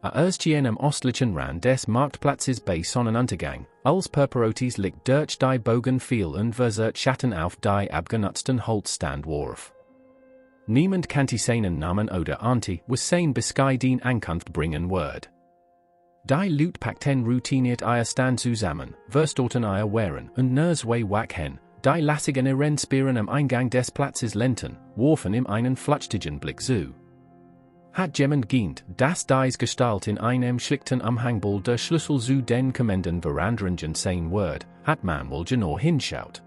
Erstchen am östlichen Rand des Marktplatzes bei Sonnenuntergang, als Purpurotes liegt durch die Bogen viel und verzert Schatten auf die abgenutzten Holzstandwurf. Niemand kannte seinen Namen oder Ahnte, was sein Bescheid den Ankunft bringen wird. Die Leute packten routiniert ihr Stand zusammen, verstoten ihr Wehren und zwei Wachen, die lassigen ihren Speeren am Eingang des Platzes lenten, warfen ihm einen flüchtigen Blick zu. Hat jemand geahnt, dass dies Gestalt in einem schlichten Umhangball der Schlüssel zu den kommenden Verandringen sein wird, hat man wohl genau hinschaut.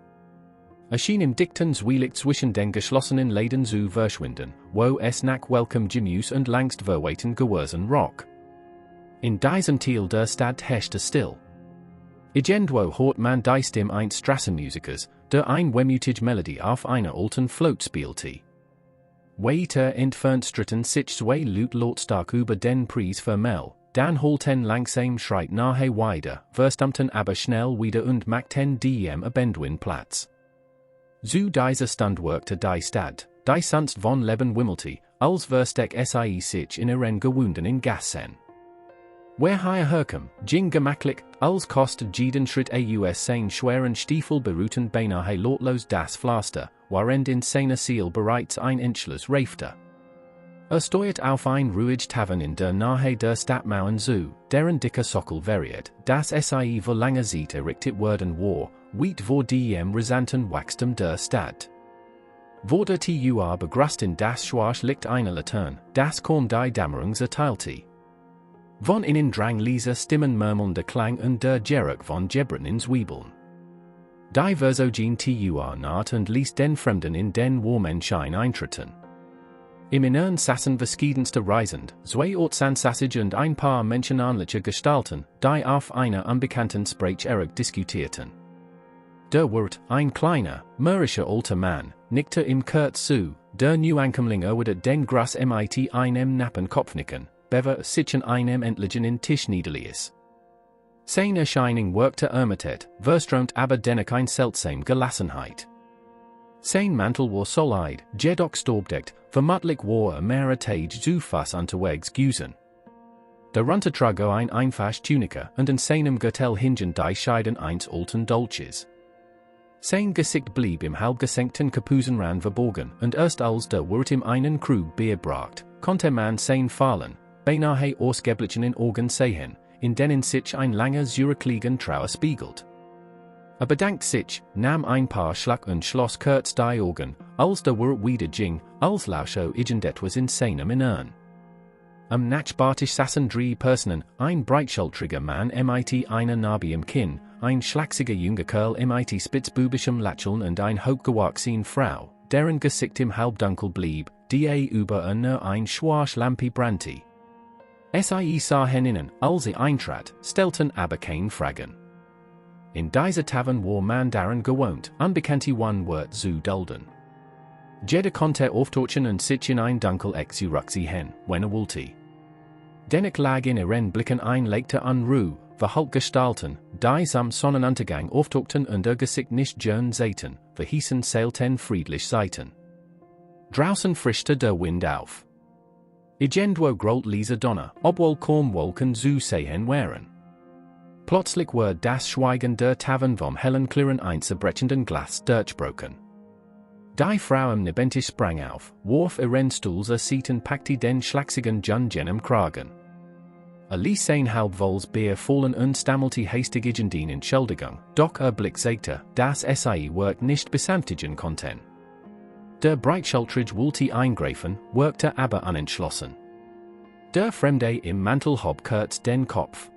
Erschien im dichten Zwielicht zwischen den geschlossenen Läden zu verschwinden, wo es nach welchem Gemüse und langst verwaiten gewesen rock. In diesem Teil der Stadt herrschte still. Irgendwo hört man die Stimme eines Strassenmusikers, der ein wehmütig Melodie auf einer alten Float spielte. Weiter entfernt stritten sich zwei Leute lautstark über den Preis für Mel, dann holten langsam Schritt nahe weiter, verstummten aber schnell wieder und machten dem Abendwind Platz. Zu dieser Stund wirkte die Stadt, die sonst von Leben wimmelte, als versteck sie sich in ihren gewundenen Gassen. Wer hier herkam, ging gemakkelijk, als kostet jeden Schritt aus sein schweren Stiefel beruhten beinahe lautlos das Pflaster, während in seiner Seele bereits ein Entschluss reifte. Steuert auf ein ruhig Tavern in der Nähe der Stadtmauern zu, deren dicker Sockel variiert, dass sie vor langer Zeit errichtet worden war, weit vor dem rasanten Wachstum der Stadt. Vor der Tür begrüßt in das Schwarz Licht eine Laterne, das kaum die Dämmerung erteilte. Von innen drang leise Stimmen murmelnder Klang und der Geruch von Gebren in Zwiebeln. Die Versogen Tür naht und ließ den Fremden in den warmen Schein eintreten. Im Innern saßen verschiedenste Reisend, zwei ortsansässige und ein paar menschenähnliche Gestalten, die auf einer unbekannten Sprache diskutierten. Der Wirt, ein kleiner, mürrischer alter Mann, nickte ihm kurz zu, der Neuankömmlinge würde den Gras mit einem Nappen Kopfnicken, bever sich an einem endlichen in Tisch niederließ. Sein Erscheinung wirkte ermattet, verströmt aber dennoch ein seltsam Gelassenheit. Sein Mantel war solid, jedoch staubdeckt, vermutlich war mehrere Tage zu Fuss unterwegs gewesen. Darunter trug ein einfache Tunika und in seinem Gürtel hingen die Scheiden eines alten Dolches. Sein Gesicht blieb im halbgesenkten Kapuzenrand verborgen und erst als der Wirt ihm einen Krug Bier brachte, konnte man sein Fallen, beinahe ausgeblichen Augen sehen, in denen sich ein langer zurückliegender Trauer spiegelt. Bedankt sich, nahm ein paar Schlag und schloss kurz die Augen, als der Wirt wieder ging, als lausche irgendetwas in seinem Innern. Am Nachbartisch saßen drei Personen, ein breitschultriger Mann mit einer Narbe im Kinn, ein schlachsiger junger Kerl mit spitzbubischem Lächeln und eine hochgewachsene Frau, deren Gesicht im Halbdunkel blieb, die über ein schwarze Lampe brannte. Sie sahen innen, als sie eintrat, stellten aber keine Fragen. In dieser Tavern war man daran gewohnt, unbekannte One-Wort zu dulden. Jeder konnte auftauchen und sich in ein Dunkel zurückziehen, wenn wollte. Dennoch lag in ihren Blicken ein leichter Unruhe, Verhaltgestalten, die am Sonnenuntergang auftauchten und ihr Gesicht nicht gern sehten, verhießen selten friedlich seiten. Draußen frischte der Wind auf. Irgendwo grollt leise Donner, obwohl kaum Wolken zu sehen wären. Plötzlich war das Schweigen der Tavern vom hellen klirren einzerbrechenden Glas durchbrochen. Die Frau im Nebentisch sprang auf, warf ihren Stuhl Seat und packte den schlachsigen Jungen im Kragen. Ließ sein halbvolles Bier fallen und stammelte hastig irgendeine Entschuldigung, doch Blick sagte, dass sie Work nicht besänftigen konnten. Der breitschultrige wollte eingreifen, wirkte aber unentschlossen. Der Fremde im Mantel hob kurz den Kopf.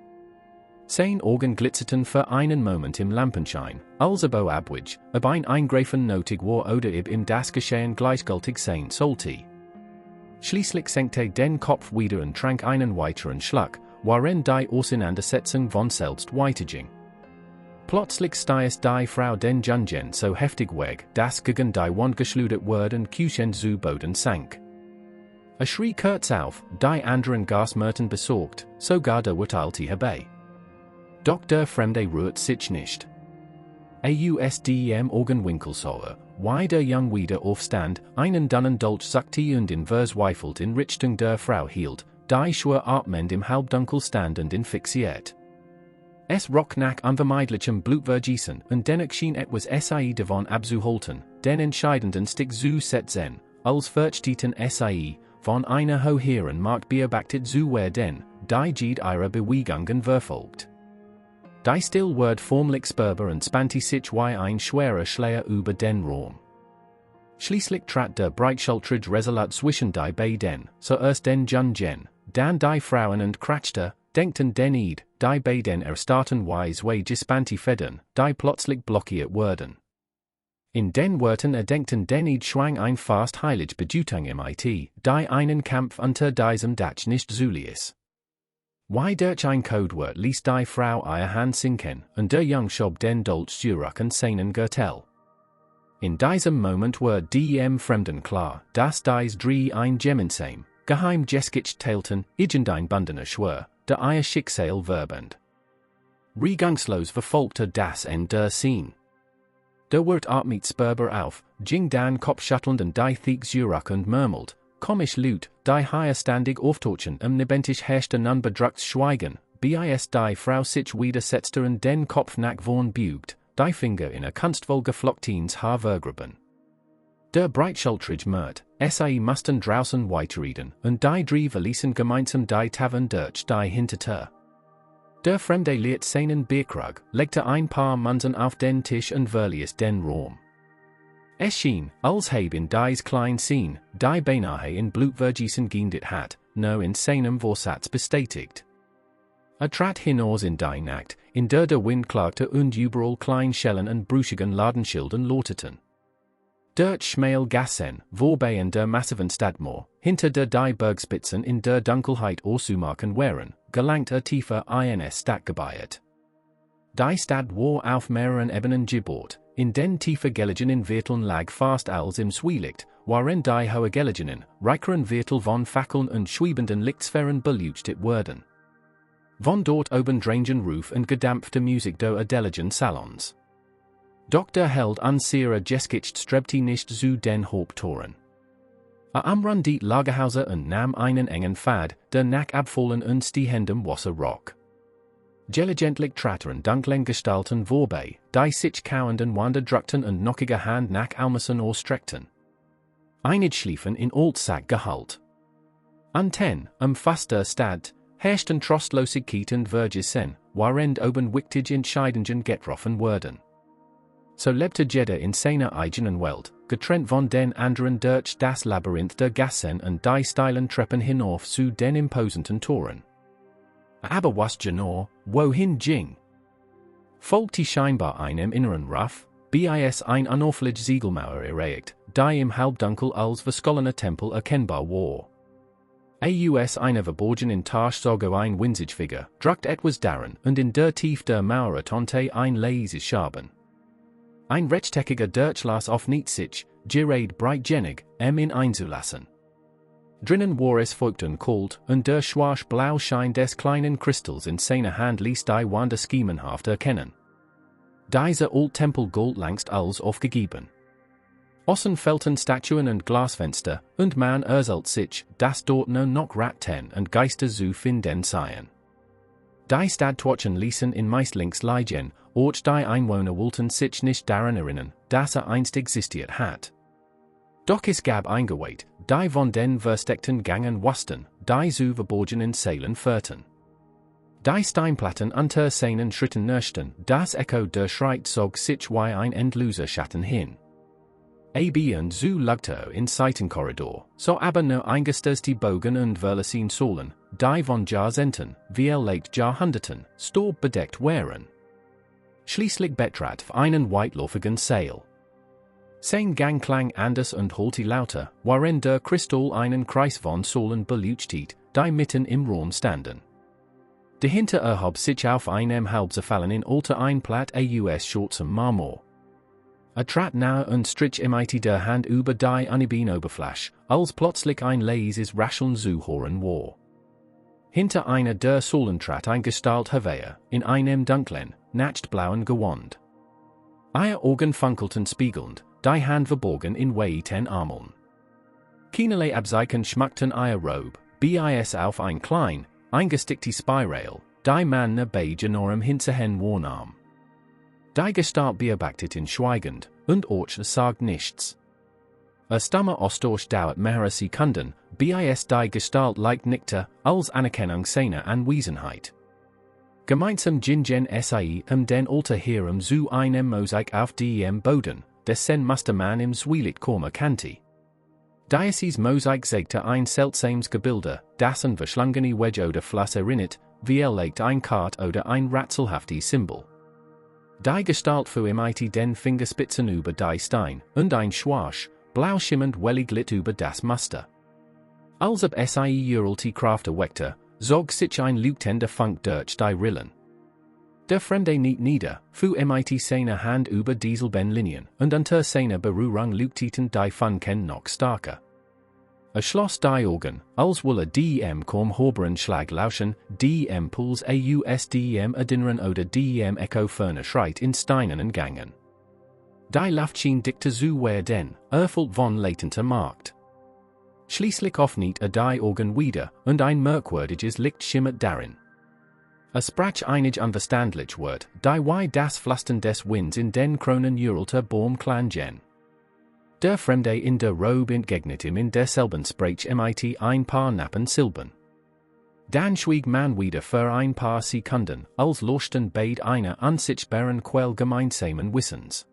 Sein Augen glitzerten für einen Moment im Lampenschein, als abwich, ob ein Eingreifen nötig war oder ob ihm das Geschehen gleichgültig sein sollte. Schließlich senkte den Kopf wieder und trank einen weiteren Schluck, worin die Auseinandersetzung von selbst weiterging. Plötzlich stieß die Frau den Jungen so heftig weg, dass gegen die Wand geschleudert wurde und Küchen zu Boden sank. Schrie kurz auf, die anderen Gasmörten besorgt, sogar der urteilte herbei. Doch der Fremde rührt sich nicht. Ausdem Augenwinkelsäure, wie der Jung wieder aufstand, einen dünnen Dolch suckte und in verzweifelt in Richtung der Frau hielt, die schwer Artmend im Halbdunkel standend fixiert. Es rock nach unvermeidlichem Blutvergießen und dennoch schien etwas SAE davon abzuhalten, den entscheidenden Stick zu setzen, als Verchteten SAE, von einer höheren Macht beobachtet zu werden, die Jede ihrer Bewegungen verfolgt. Die still word formlich spürbar und spanti sich wie ein schwerer Schleier über den Raum. Schließlich trat der breitschultrige Resolut zwischen die beiden, zuerst den Jungen, dann die Frauen und kratschte, denkten den Eid, die beiden erstarrten wie gespanti Federn, die plötzlich blockiert wurden. In den Worten erdenkten den Eid schwang ein fast heilig Bedeutung mit, die einen Kampf unter diesem Dach nicht zuliess. Wie durch ein Codewort ließ die Frau ihr Hand sinken, und der Jung schob den Dolch zurück und seinen Gürtel. In diesem Moment war dem Fremden klar, dass dies drei ein gemeinsam, geheim geskitcht teilten, irgendein bundener Schwur, der ihr Schicksal verband. Regungslos verfolgte das Ende der Scene. Der Wirt atmet spürbar auf, ging dann kopfschüttelnd und die Thieg zurück und murmelt, komisch laut, die hierstandig auftauchen lebendig herrschte nun bedrückt Schweigen, bis die Frau sich widersetzte und den Kopf nach vorn bügt, die Finger in kunstvoll geflochtens Haar vergraben. Der breitschultrige Mert, SAE mussten draußen weiterreden, und die drei verließen gemeinsam die Tavern durch die Hintertür. Der Fremde leert seinen Bierkrug, legte ein paar Münzen auf den Tisch und verließ den Raum. Es schien, als habe in dies klein Scene, die beinahe in Blutvergießen geendet hat, nur in seinem Vorsatz bestätigt. Trat hinaus in die Nacht, in der Wind klagte und überall Kleinschellen und brüchigen Ladenschildern lauteten. Dort schmal Gassen, wobei in der massiven Stadtmauer, hinter der die Bergspitzen in der Dunkelheit auszumachen wären, gelangt tiefer ins Stadtgebiet. Die Stadt war auf mehreren Ebenen gebaut, in den tiefer gelegenen Vierteln lag fast alles im Zwielicht, waren die hohe gelegenen, reicheren Viertel von Fackeln und schwebenden Lichtsphären beleuchtet wurden. Von dort oben drangen Ruf und gedampfte Musik der adeligen Salons. Doch der Held unsere geskitcht strebte nicht zu den Haupttoren. Am Rand die Lagerhause und nahm einen engen Pfad, der nach abfallen und stehendem Wasser rock. Diligentlich trattern dunklen Gestalten vorbei, die sich kauenden Wander drückten und knockige Hand nach Almassen ausstreckten. Einige schliefen in Altsack gehalt. Anten, fast der Stadt, herrschten Trostlosigkeit und Vergessen, waren oben wichtig entscheidungen getroffen wurden. So lebte jeder in seiner eigenen Welt, getrennt von den anderen durch das Labyrinth der Gassen und die steilen Treppen hinauf zu den imposenten Toren. Aber was genau, wohin ging? Folgte scheinbar einem inneren Ruf, bis ein unauflich Siegelmauer erregt, die im Halbdunkel als verschollene Tempel erkennbar war. Eine verborgen in Tasch sogar ein winzig Figur, druckt etwas darin und in der Tief der Mauer tonte ein leises Schaben. Ein rechteckiger Durchlass auf sich, gerade breitgenig, in einzulassen. Drinnen war es feucht und kalt, und der schwarz-blau Schein des kleinen Kristalls in seiner Hand ließ die Wander schemenhaft erkennen. Dieser Tempel galt längst als aufgegeben. Außen fehlten Statuen und Glasfenster, und man erzählt sich, dass dort nur noch Ratten und Geister zu finden seien. Die Stadttorchen ließen in meist links liegen, und die Einwohner wollten sich nicht daran erinnern, dass einst existiert hat. Doch es gab eingeweiht, die von den versteckten Gangen wussten, die zu verborgenen Sälen führten. Die Steinplatten unter seinen Schritten nörschten, das Echo der Schreit zog sich wie ein endloser Schatten hin. Und so lugte in Seitenkorridor, so aber nur eingestößte Bogen und Verlacin Sohlen, die von Jahrzehnten, wie late Jahrhunderten, Staub bedeckt wären. Schließlich betrat einen weitläufigen Saal. Sein Gang klang anders und holte lauter, waren der Kristall einen Kreis von Sohlen beleuchtet, die mitten im Raum standen. Dahinter erhob sich auf einem halb zerfallenen Alter ein Platt aus schwarzem Marmor. Trat nahe und strich mit der Hand über die unebene Oberfläche, als plötzlich ein leises Rascheln zu hören war. Hinter einer der Säulen trat ein Gestalt hervor, in einem dunklen, nachtblauen Gewand. Ihr Augen funkelten spiegelnd, die Hand verborgen in weiten Armeln. Keinerlei Abzeichen schmückten ihr Robe, bis auf ein klein, eingestickte Spiral, die man ne Begenorem hinterhen warnam. Die Gestalt beobachtet in schweigend, und Orch sagt nichts. Stamme Ostorch dauert mehrere Sekunden, bis die Gestalt leicht nickte, als Anerkennung seiner Anwesenheit. Gemeinsam gingen sie den Alter hierum zu einem Mosaik auf dem Boden, dessen musste man im Zwielicht kommen kannte. Dieses Mosaik zeigte ein seltsames Gebilde, das ein verschlungene Wedge oder Fluss erinnert, wie legt ein Kart oder ein rätselhaftes Symbol. Die Gestalt fuhr mit den Fingerspitzen über die Stein, und ein Schwasch, blau schimmernd wellig glitt über das Muster. Als ob uralte Kraft erweckte, zog sich ein leuchtender Funk durch die Rillen. Der Fremde nicht nieder, fuhr mit seiner Hand über Dieselbenlinien, und unter seiner Berührung leuchteten die Funken noch stärker. Schloss die Augen, als wolle dem kaum höheren Schlag lauschen, dem Puls dem erinnern oder dem Echo ferner Schreit in steinernen Gangen. Die Luft schien dichter zu werden, erfüllt von latenter Markt. Schließlich öffnet die Augen wieder, und ein merkwürdiges Licht schimmert darin. Sprach einig unverständlich Wort, die wie das Flüstern des Winds in den Kronen uralte Baum klangen. Der Fremde in der Robe entgegnet ihm in derselben Sprache mit ein paar Nappen Silben. Dann schwieg man wieder für ein paar Sekunden, als leuchten beid einer unsichtbaren Quell gemeinsamen Wissens.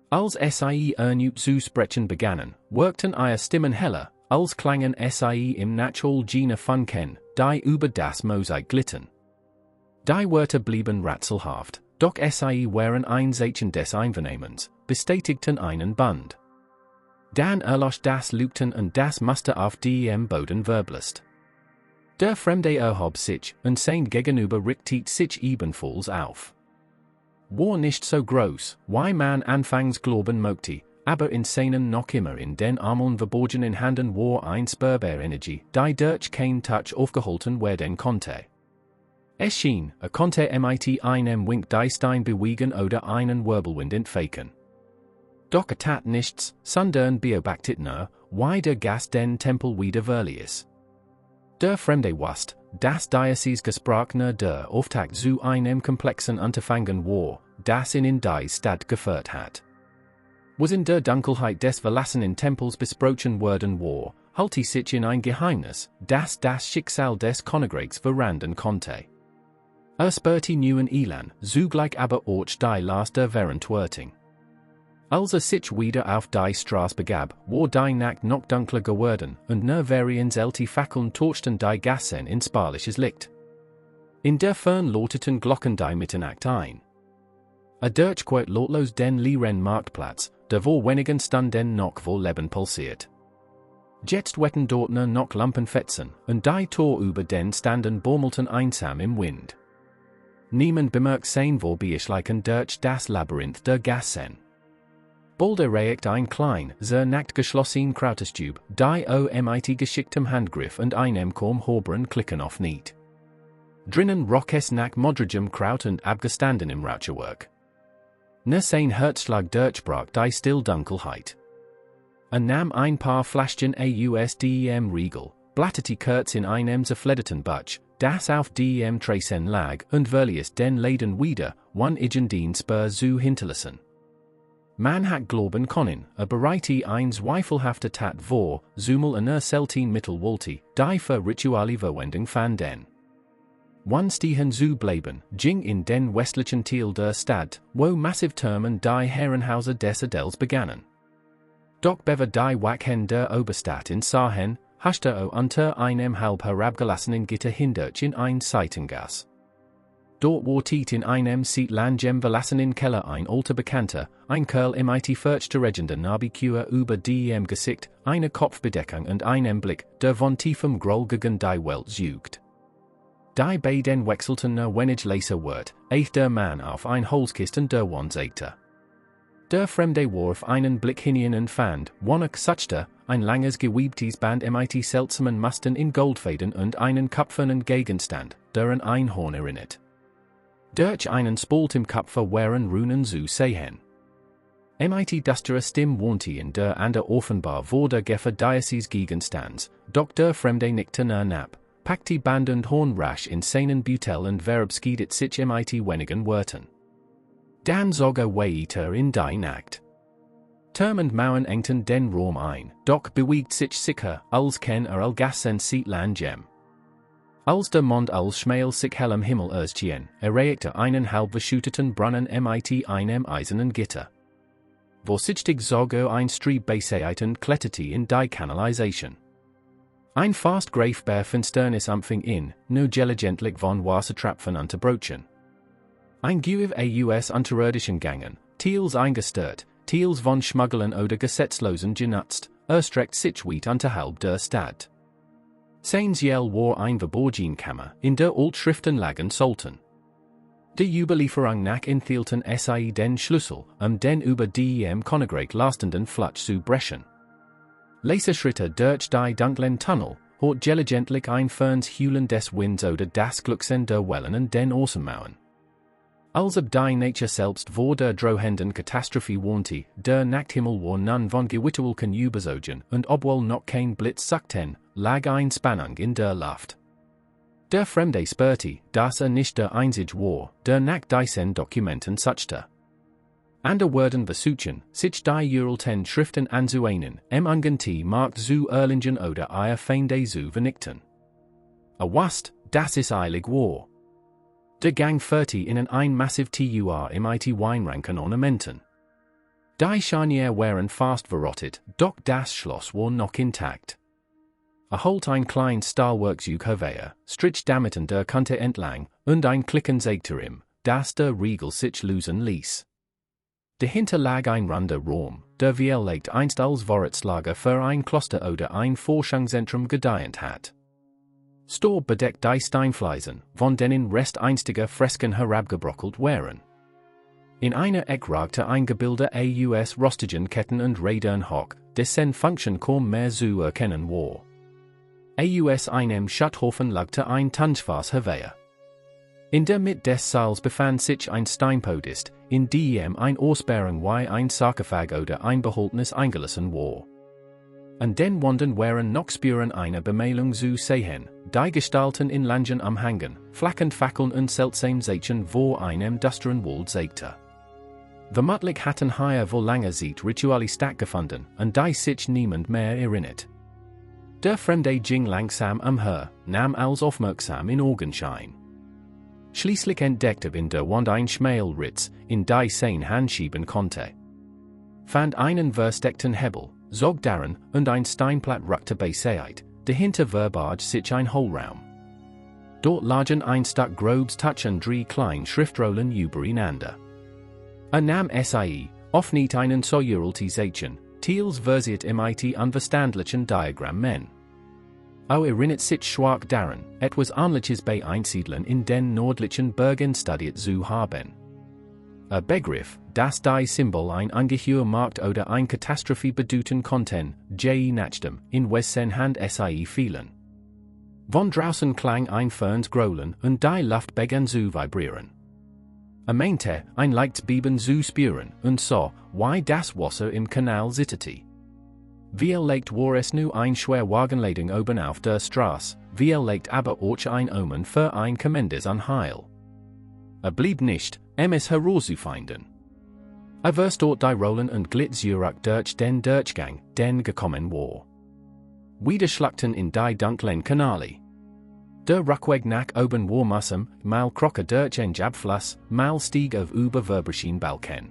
Als sie erneut zu sprechen begannen, wirkten ihre Stimmen heller, als klangen sie im Natural Gene Funken, die über das Mosaik glitten. Die Wörter blieben rätselhaft, doch sie waren ein Zeichen des Einvernehmens, bestätigten einen Band. Dann erlosch das Leuchten und das Muster auf dem Boden verblasst. Der Fremde erhob sich, und sein Gegenüber richtet sich ebenfalls auf. War nicht so groß, wie man anfangs glauben mochte, aber in seinen noch immer in den Armeln verborgenen Händen war ein spürbar Energie, die durch kein Touch aufgehalten werden konnte. Es schien, konnte mit einem Wink die Stein bewegen oder einen Wirbelwind entfaken. Doch tat nichts, sondern beobachtet nur, wie der Gast den Tempel wieder verließ. Der Fremde wusste, dass dieses Gespräch nur der Auftakt zu einem komplexen Unterfangen war, das ihn in die Stadt geführt hat. Was in der Dunkelheit des verlassenen Tempels besprochen worden war, halte sich in ein Geheimnis, das Schicksal des Königreichs verraten konnte. Spürte neuen Elan, zugleich aber auch die Last der Verantwortung. Als sich wieder auf die Straße begab, war die Nacht noch dunkler geworden, und nur varienzelte Fackeln torchten die Gassen in spärliches Licht. In der Fern läuteten Glocken die Mitternacht ein. Durchquert lautlos den leeren Marktplatz, der vor wenigen Stunden noch voll Leben pulsiert. Jetzt wetten dort nur noch Lampenfetzen, und die Tor über den Standen baumelten einsam im Wind. Niemand bemerkt sein Vorbeischleichen durch das Labyrinth der Gassen. Bald erreicht ein klein, sehr nackt geschlossen Krautestube, die mit geschicktem Handgriff und einem kaum höheren Klicken aufnimmt. Drinnen roch es nach modrigem Kraut und abgestandenem Raucherwerk. Nur sein Herzschlag durchbrach die Stilldunkelheit. Nahm ein paar Fläschchen ausdem Riegel, blatterte kurz in einem zerfledderten Butch, das auf dem Tresen lag, und verließ den Laden wieder, wann den Spur zu hinterlassen. Man hat glauben können, bereite ein zweifelhafter Tat vor, zumal selten Mittel wollte, die für rituale Verwendung fanden. Wann stehen zu bleiben, ging in den westlichen Teil der Stadt, wo massiv Türmen die Herrenhäuser des Adels begannen. Doch bever die Wachen der Oberstadt in Sahen, haschte unter einem halb herabgelassenen Gitter hindurch in ein Seitengas. Dort wartet in einem seit langem verlassenen Keller ein alter Bekannter, ein Kerl mit furchterregender Narbekühe über dem Gesicht, eine Kopfbedeckung und einem Blick, der von tiefem Groll gegen die Welt sucht. Die beiden wechselten nur wenig leiser Wort, ehe der Mann auf ein Holzkisten der Wand zeigte. Der Fremde warf einen Blick hinein und fand, wonach suchte, ein langes gewiebtes Band mit seltsamen Mustern in Goldfäden und einen kupfernen Gegenstand, der an ein Horn erinnert. Durch einen Spalt im Kupfer waren Runen zu sehen. MIT Dusterer Stim Warnty in der Ander Offenbar wurde Geffer Diocese Gegenstands, Dr. Fremde Nichtener Nap, Pakti Band und Horn Rasch in Seinen Butel und Verabschied sich MIT Wenigen Wörtern. Dan Zogger Weiter in die Nacht. Term und Mauern engten den Raum ein, doch bewiegt sich sicher, als ken Gassen Seatland Gem. Als der Mond als Schmael sich hellem Himmel erstien, erregte einen halb verschütteten Brunnen MIT einem eisernen Gitter. Vorsichtig Zogo ein Streeb Beiseiten kletterte in die Kanalisation. Ein fast greifbar Finsternis Ampfing in, no gelegentlich von Wassertrapfen unterbrochen. Ein Guiv aus unterirdischen Gangen, Teils eingestört, Teils von Schmuggeln oder Gesetzlosen genutzt, erstreckt sich weit unterhalb der Stadt. Seins Jell war ein Verborgenkammer, in der Altschriften lagen sollten. Die Überlieferung nach enthielten SAI den Schlüssel, den über die Konigreich lastenden Flutsch zu brechen. Leserschritte durch die dunklen Tunnel, hort gelegentlich ein Ferns Heulen des Winds oder das Glucksen der Wellen und den Außenmauern. Als ob die Nature selbst vor der drohenden Katastrophe warnte, der Nachthimmel war nun von Gewitterwolken überzogen und obwohl noch kein Blitz sagten, lag ein Spannung in der Luft. Der Fremde spürte, dass nicht der einzige war, der nach diesen Dokumenten suchte. Ander Worden versuchen, sich die uralten Schriften anzueinen, Angenti markt zu erlingen oder ihr Feinde zu vernichten. Was, das ist eilig war. Der Gang 40 in ein massiv TUR MIT Weinranken Ornamenten. Die Scharnier waren fast verrottet, doch das Schloss war noch intakt. Holt ein klein Stahlwerkzeug hervor, strich damit der Kante entlang, und ein Klicken sagte ihm, dass der Riegel sich lösen ließ. Dahinter lag ein runder Raum, der vielleicht einst als Vorratslager für ein Kloster oder ein Forschungszentrum gedient hat. Stor bedeckt die Steinfliesen, von denen Rest einstiger Fresken herabgebrockelt waren. In einer Eck ragte ein Gebilde aus rostigen Ketten und Rädern hoch, dessen Funktion kaum mehr zu erkennen war. Aus einem Schatthofen lagte ein Tanzfass hervor. In der Mitte des Saals befand sich ein Steinpodest, in dem ein Ausbärung wie ein Sarkophag oder ein Behältnis eingelassen war. An den Wänden waren noch Spuren einer Bemalung zu sehen, die Gestalten in Langen am Hangen, flackend Fackeln und seltsam Zeichen vor einem düsteren Wald zeigte. Vermutlich hatten hier wohl lange Zeit Rituale stattgefunden, und die sich niemand mehr erinnert. Der Fremde ging langsam umher, nahm als aufmerksam in Augenschein. Schließlich entdeckte in der Wand ein Schmalritz, in die sein Handschieben konnte. Fand einen versteckten Hebel, zog daran, und ein Steinplatt rückte beiseite, dahinter verbarg sich ein Hohlraum. Dort lagen ein Stück grobes Touch und drei klein Schriftrollen übereinander. Nahm SAI, oft nicht einen so uralti Zeichen, Teils versiert MIT unverständlichen Diagrammen. Erinnert sich schwach daran, etwas Ähnliches bei Einsiedlern in den nördlichen Bergen studiert zu haben. Begriff, das die Symbol ein Ungeheuer macht oder ein Katastrophe bedeuten konnten, je nachdem, in wessen Hand SAI fielen. Von draußen klang ein Ferns Growlen und die Luft begann zu vibrieren. Meinte, ein leichtes Beben zu spüren und so, wie das Wasser im Kanal zitterte. Vielleicht war es nur ein Schwerwagenladung oben auf der Straße, vielleicht aber auch ein Omen für ein kommendes Unheil. Blieb nicht, es herauszufinden. Wirst dort die Rollen und glitt zurück durch den Durchgang, den gekommen war. Wieder schlackten in die dunklen Kanale. Der Rückweg nach oben war mühsam, mal kroche durch ein Abfluss, mal stieg auf über Verbrischen Balken.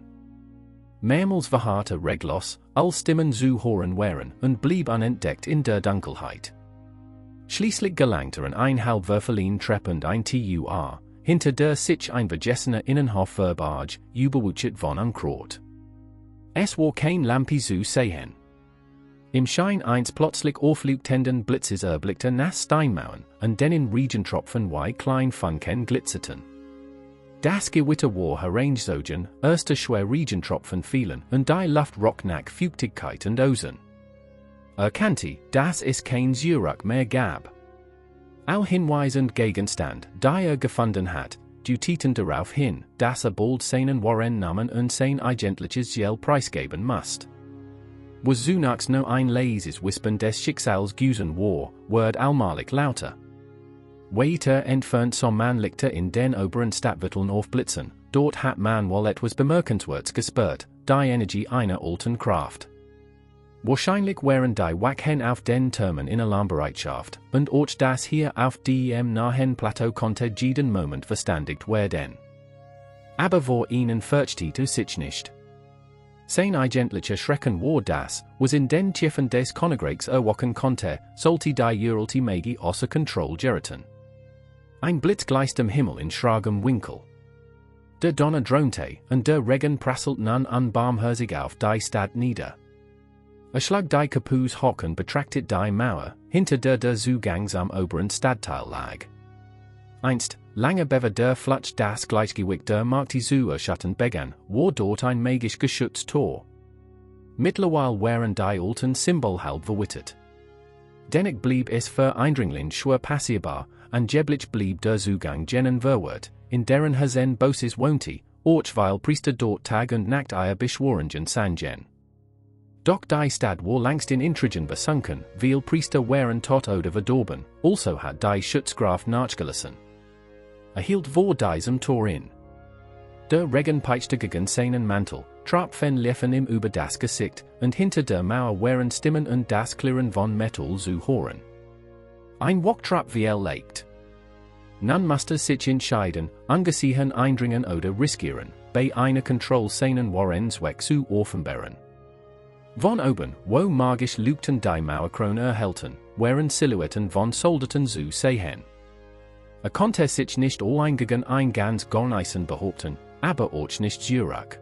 Mehrmals verharrte reglos, als Stimmen zu hören waren und blieb unentdeckt in der Dunkelheit. Schließlich gelangte ein halbwürfelin Treppe und ein TUR, hinter der sich ein vergessener Innenhof verbarg, überwuchert von Unkraut. Es war kein Lampe zu sehen. Im Schein eins plötzlich aufleuchtenden Blitzes erblickte nass Steinmauern, an denen Regentropfen wie klein Funken glitzerten. Das Gewitter war hereingezogen, erste schwer Regentropfen fielen und die Luft roch nach Feuchtigkeit und Ozon. Erkannte, dass es kein Zurück mehr gab. All Hinweis und Gegenstand, die gefunden hat, du Titan darauf hin, dass bald seinen Warren Namen und sein eigentliches Ziel preisgeben must. Was zunächst no ein leises Wispern des Schicksals gewesen war, word allmählich lauter. Weiter entfernt som man lichter in den oberen Stadtvierteln aufblitzen, dort hat man wohl etwas bemerkenswertes gespürt, die Energie einer alten Kraft. Wahrscheinlich wären die Wachen auf den Türmen in Alarmbereitschaft, und auch das hier auf dem nahen Plateau konnte jeden Moment verständigt werden. Aber war ihnen fürchtete sich nicht. Sein eigentlicher Schrecken war das, was in den Tiefen des Königreichs erwachen konnte, sollte die uralte Magie außer Kontrolle geraten. Ein Blitz gleicht am Himmel in schragem Winkel. Der Donner dröhnte, und der Regen prasselt nun unbarmherzig auf die Stadt nieder. Schlag die Kapus Hocken betrachtet die Mauer, hinter der Zugangs am oberen Stadtteil lag. Einst, lange bevor der Flutsch das Gleichgewicht der Markti zu erschatten begann, war dort ein magisch geschütztes Tor. Mittlerweile waren die alten Symbol halb verwittert. Dennoch blieb es für Eindringling schwer passierbar, angeblich blieb der Zugang jenen verwehrt, in deren Hazen Bosses wohnte, auch weil Priester dort Tag und Nacht ihr beschworingen sangen. Doch die Stadt war längst in Intrigen besunken, weil Priester waren tot oder verdorben, also hat die Schutzgraf nachgelassen. Hielt vor diesem Tor in. Der Regen peitschte gegen seinen Mantel, Tropfen liefen ihm über das Gesicht, und hinter der Mauer waren Stimmen und das Klirren von Metall zu hören. Ein Wachtrap wie legt. Nun musste sich entscheiden, angesehen eindringen oder riskieren, bei einer Kontrolle seinen Warrens weg zu offenbaren. Von oben, wo magisch lugten die Mauerkrone erhalten, waren Silhouetten von Soldaten zu sehen. Konnte sich nicht allein gegen ein ganz Gorneisen behaupten, aber auch nicht Zurück.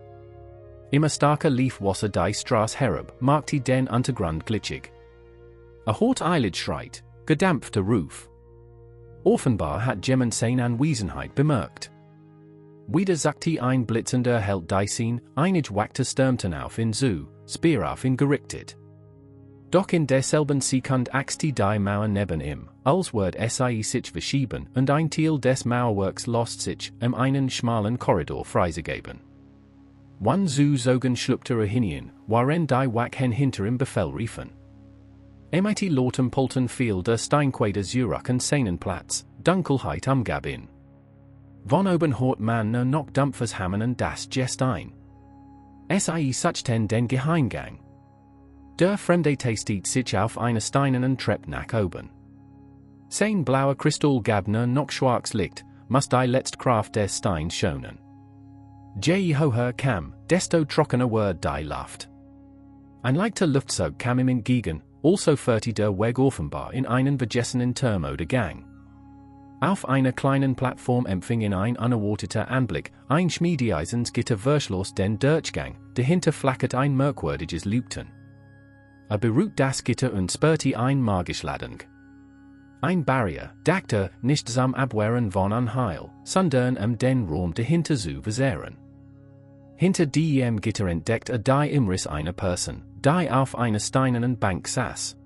Immer starker lief Wasser die Straße herab, machte den Untergrund glitschig. Hort eilig schreit, gedämpfter Ruf. Offenbar hat jemand seine Anwesenheit bemerkt. Wieder sagte ein blitzender Held die Scene, einig wackte Stürmten auf in zu, Speer auf ihn gerichtet. Doch in derselben Sekund axte die Mauer neben ihm, als wird sich verschieben und ein Teil des Mauerwerks lost sich, einen schmalen Korridor freizugeben. One zu Zogen schluckte hinein, waren die Wachen hinter ihm Befehl riefen. Mit Lortem Polten fiel der Steinquader Zurück an seinen Platz, Dunkelheit umgab ihn. Von oben hort man nur noch dumpfes Hammen und das Gest ein. Suchten den Geheimgang. Der Fremde tastet sich auf eine steinernen Treppe nach oben. Sein blauer Kristall gab nur noch schwaches Licht, muss die letzte Kraft des Steins schonen. Je höher kam, desto trockener wird die Luft. Ein leichter Luftzug kam ihm entgegen, also führte der Weg offenbar in einen vergessenen Turm oder Gang. Auf einer kleinen Plattform empfing ihn ein unerwarteter Anblick, ein Schmiedeeisensgitter verschloss den Durchgang, dahinter flackert ein merkwürdiges Leuchten. Beruht das Gitter und spürte ein magische Ladung. Ein Barrier, dachte nicht zum Abwehren von Unheil, sondern den Raum dahinter zu verzehren. Hinter dem Gitter entdeckte die Imriss einer Person, die auf einer steinernen Bank saß.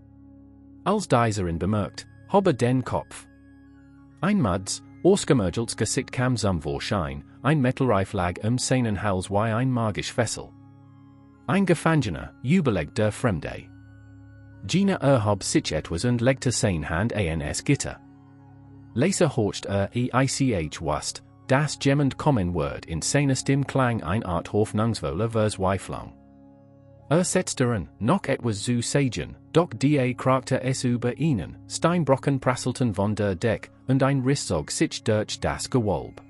Als dieser ihn bemerkt, hob den Kopf. Ein Muds, ausgemergeltes Gesicht kam zum Vorschein, ein Metallreif lag seinen Hals wie ein magische Fessel. Ein Gefangener, überlegt der Fremde. Gina erhob sich etwas und legte seine Hand ans Gitter. Leise horcht ich wust, das jemand kommen wird in seiner Stimme klang ein Art hoffnungsvoller Verzweiflung. Setzte an, noch etwas zu sagen, doch die kragte es über ihnen, Steinbrocken prasselten von der Deck, und ein Riss zog sich durch das Gewölbe.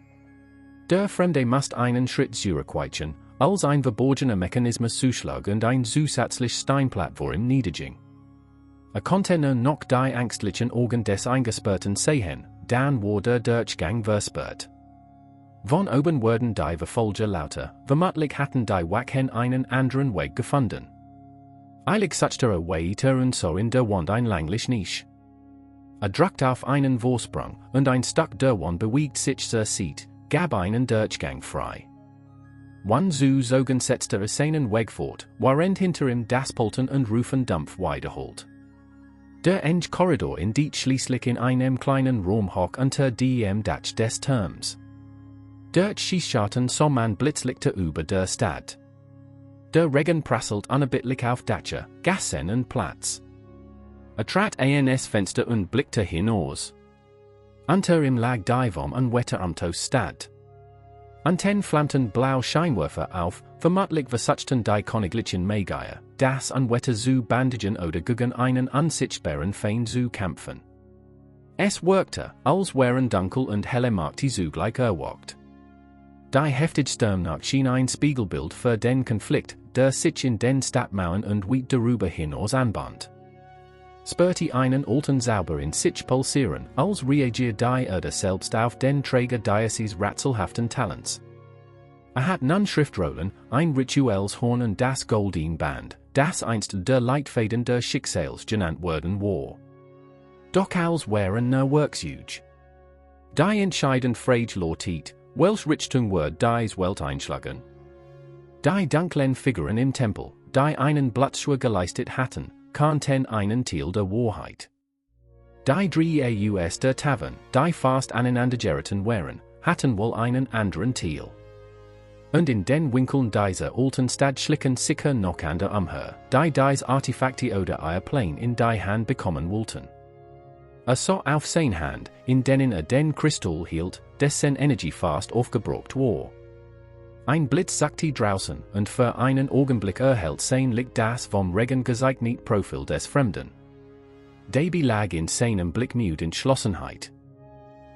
Der Fremde musste einen Schritt zurückweichen, als ein verborgener Mechanismus zuschlug und ein zusätzlich Steinplatt vor ihm niederging. Konnte nur noch die ängstlichen Augen des Eingesperrten sehen, dann wurde der Durchgang versperrt. Von oben wurden die Verfolger lauter, vermutlich hatten die Wachen einen anderen Weg gefunden. Eilig suchte weiter und so in der Wand ein länglich Nisch. Drückt auf einen Vorsprung, und ein Stück der Wand bewegt sich zur Seite, gab einen Durchgang frei. One zu Zogen setzte seinen Weg fort, während hinter ihm das Polten und Rufen Dampf wiederholt. Der enge Korridor indiet schließlich in einem kleinen Raum hoch unter dem Dach des Turms. Durch Schießscharten soll man Blitzlichter über der Stadt. Der Regen prasselt unerbittlich auf Dächer, Gassen und Platz. Trat ans Fenster und blickte hinaus. Unter ihm lag die vom Unwetter Stadt. Anten flammten blau Scheinwerfer auf, vermutlich versuchten die Königlichen Magier, das Unwetter zu bandagen oder gegen einen unsichtbaren Feind zu kämpfen. Es wirkte, als wären dunkel und helle Mächte zugleich erwacht. Die heftig Sturmnacht schien ein Spiegelbild für den Konflikt, der sich in den Stadtmauern und weit darüber hinaus anbahnt. Spürte einen alten Zauber in sich pulsieren, als reagiert die Erde selbst auf den Träger dieses rätselhaften Talents. Hat nun Schriftrollen, ein rituelles Horn und das Goldene Band, das einst der Leitfaden der Schicksals genannt worden war. Doch als wären nur Werkzeuge. Die entscheidend Frage lautet, welch Richtung wird dies Welt einschlagen? Die dunklen Figuren im Tempel, die einen Blutschuh geleistet hatten, kannten einen Teil der Wahrheit. Die drei aus der Tavern, die fast aneinandergeraten waren, hatten wohl einen anderen Teil. Und in den Winkeln dieser alten Stadt schlichen sicher noch andere umher, die dies Artefakte oder ihr Plan in die Hand bekommen wollten. So auf sein Hand, in denen den Kristall hielt, dessen Energie fast aufgebraucht war. Ein Blitz sagte draußen, und für einen Augenblick erhellt sein Licht das vom Regen gezeichnete Profil des Fremden. Dabei lag in seinem Blick mute Entschlossenheit.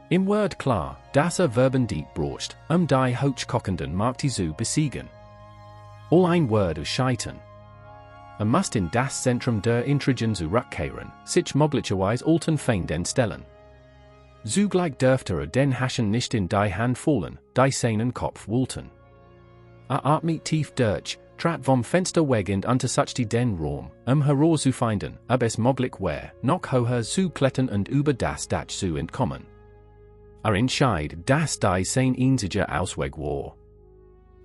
Im Word klar, dass Verben diep braucht, die hochkochenden Mächte zu besiegen. All ein Word scheitern. Must in das Zentrum der Intrigen zurückkehren, sich möglicherweise alten Feinden stellen. Zugleich dürfte den Haschen nicht in die Hand fallen, die seinen Kopf wollten. Atmet tief durch, trat vom Fenster weg und untersuchte den Raum, herauszufinden, ob es möglich wäre, noch höher zu klettern und über das Dach zu entkommen. Entschied, dass die sein einziger Ausweg war.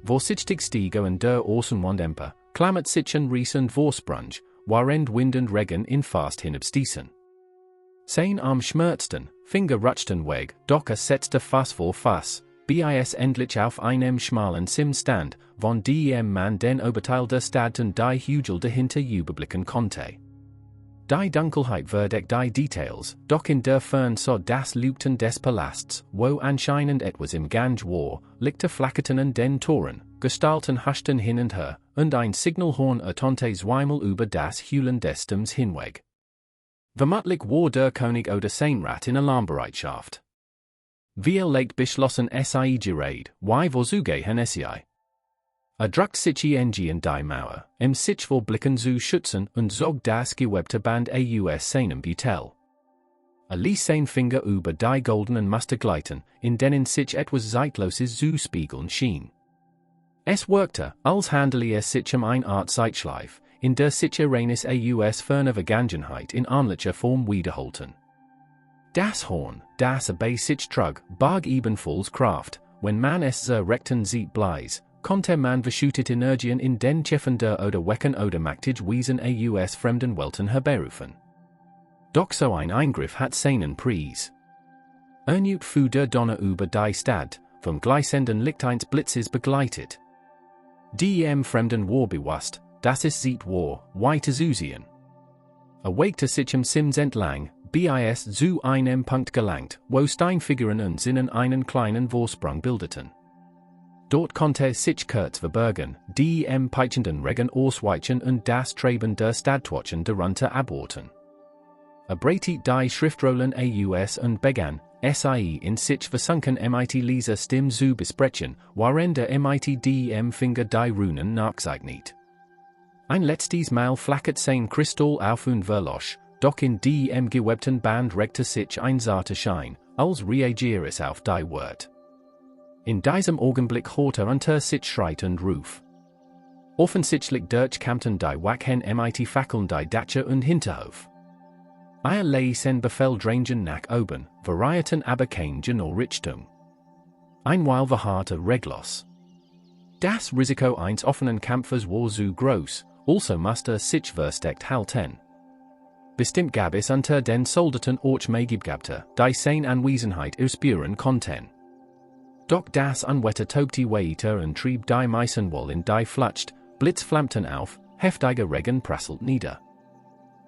Vorsichtig stieg in der Außenwand empor, klammert sich ein Ries und Vorsprung, während Wind und Regen ihn fast hinabstießen. Sein Arm schmerzten, Finger rutschten weg, doch setzte Fass vor Fass, bis endlich auf einem schmalen Sim-Stand, von dem man den Oberteil der Stadt und die Hügel dahinter überblicken konnte. Die Dunkelheit verdeckt die Details, doch in der Fern so das Lügten des Palasts, wo anscheinend etwas im Gange war, Lichter flackerten an den Toren, Gestalten huschten hin und her, und ein Signalhorn ertönte zweimal über das Heulen des Sturms hinweg. Vermutlich war der König oder sein Rat in Alarmbereitschaft. Wir legt beschlossen sei gerät, wie vorzugehen sei. Druckt sich in die Mauer, sich vor Blicken zu schützen und zog das gewebte Band aus seinem Beutel. Ließ sein Finger über die goldenen Muster gleiten, in denen sich etwas Zeitloses zu spiegeln schien. Es wirkte, als handele es sich eine Art Zeitschleif, in der sich Uranus aus ferner Vergangenheit in ähnlicher Form wiederholten. Das Horn, das bei sich trug, barg ebenfalls Kraft, wenn man es rechten sieht bleis, konnte man verschüttet Energien in den Tiefen der oder Wecken oder machtig Wesen aus fremden Welten herberufen. Doch so ein Eingriff hat seinen Preis. Ernut fu der Donner über die Stadt, vom gleißenden Licht eines Blitzes begleitet. Dem Fremden war bewusst, dass es sieht war, weiter zu sehen. Awakte sich im Sims entlang, bis zu einem Punkt gelangt, wo Steinfiguren und Sinnen einen kleinen Vorsprung bildeten. Dort konnte sich kurz verbergen, die peitschenden Regen ausweichen und das Treiben der Stadtwachen darunter abwarten. Breitet die Schriftrollen aus und begann, sei in sich versunken mit Lisa Stimme zu besprechen, während der mit dem Finger die Runen nachzeichnet. Ein letztes Mal flackert sein Kristall auf und verlosch, doch in dem gewebten Band regte sich ein zarter Schein, als reagiere es auf die Wort. In diesem Augenblick hörte unter sich Schreit und Ruf. Offensichtlich durchkämmten die Wachen mit Fackeln die Dächer und Hinterhof. Ließen Befehl drängen nach oben, variierten aber kein genau Richtung. Einmal verharrte reglos. Das Risiko eines offenen Kampfes war zu groß, also musste sich versteckt halten. Bestimmt gab es unter den Soldaten Orchmagibgabte, die seine Anwesenheit erspüren konnten. Doch das unwetter tobte weiter und trieb die Meissen wohl in die Flucht, Blitz flammten auf, heftiger Regen prasselt nieder.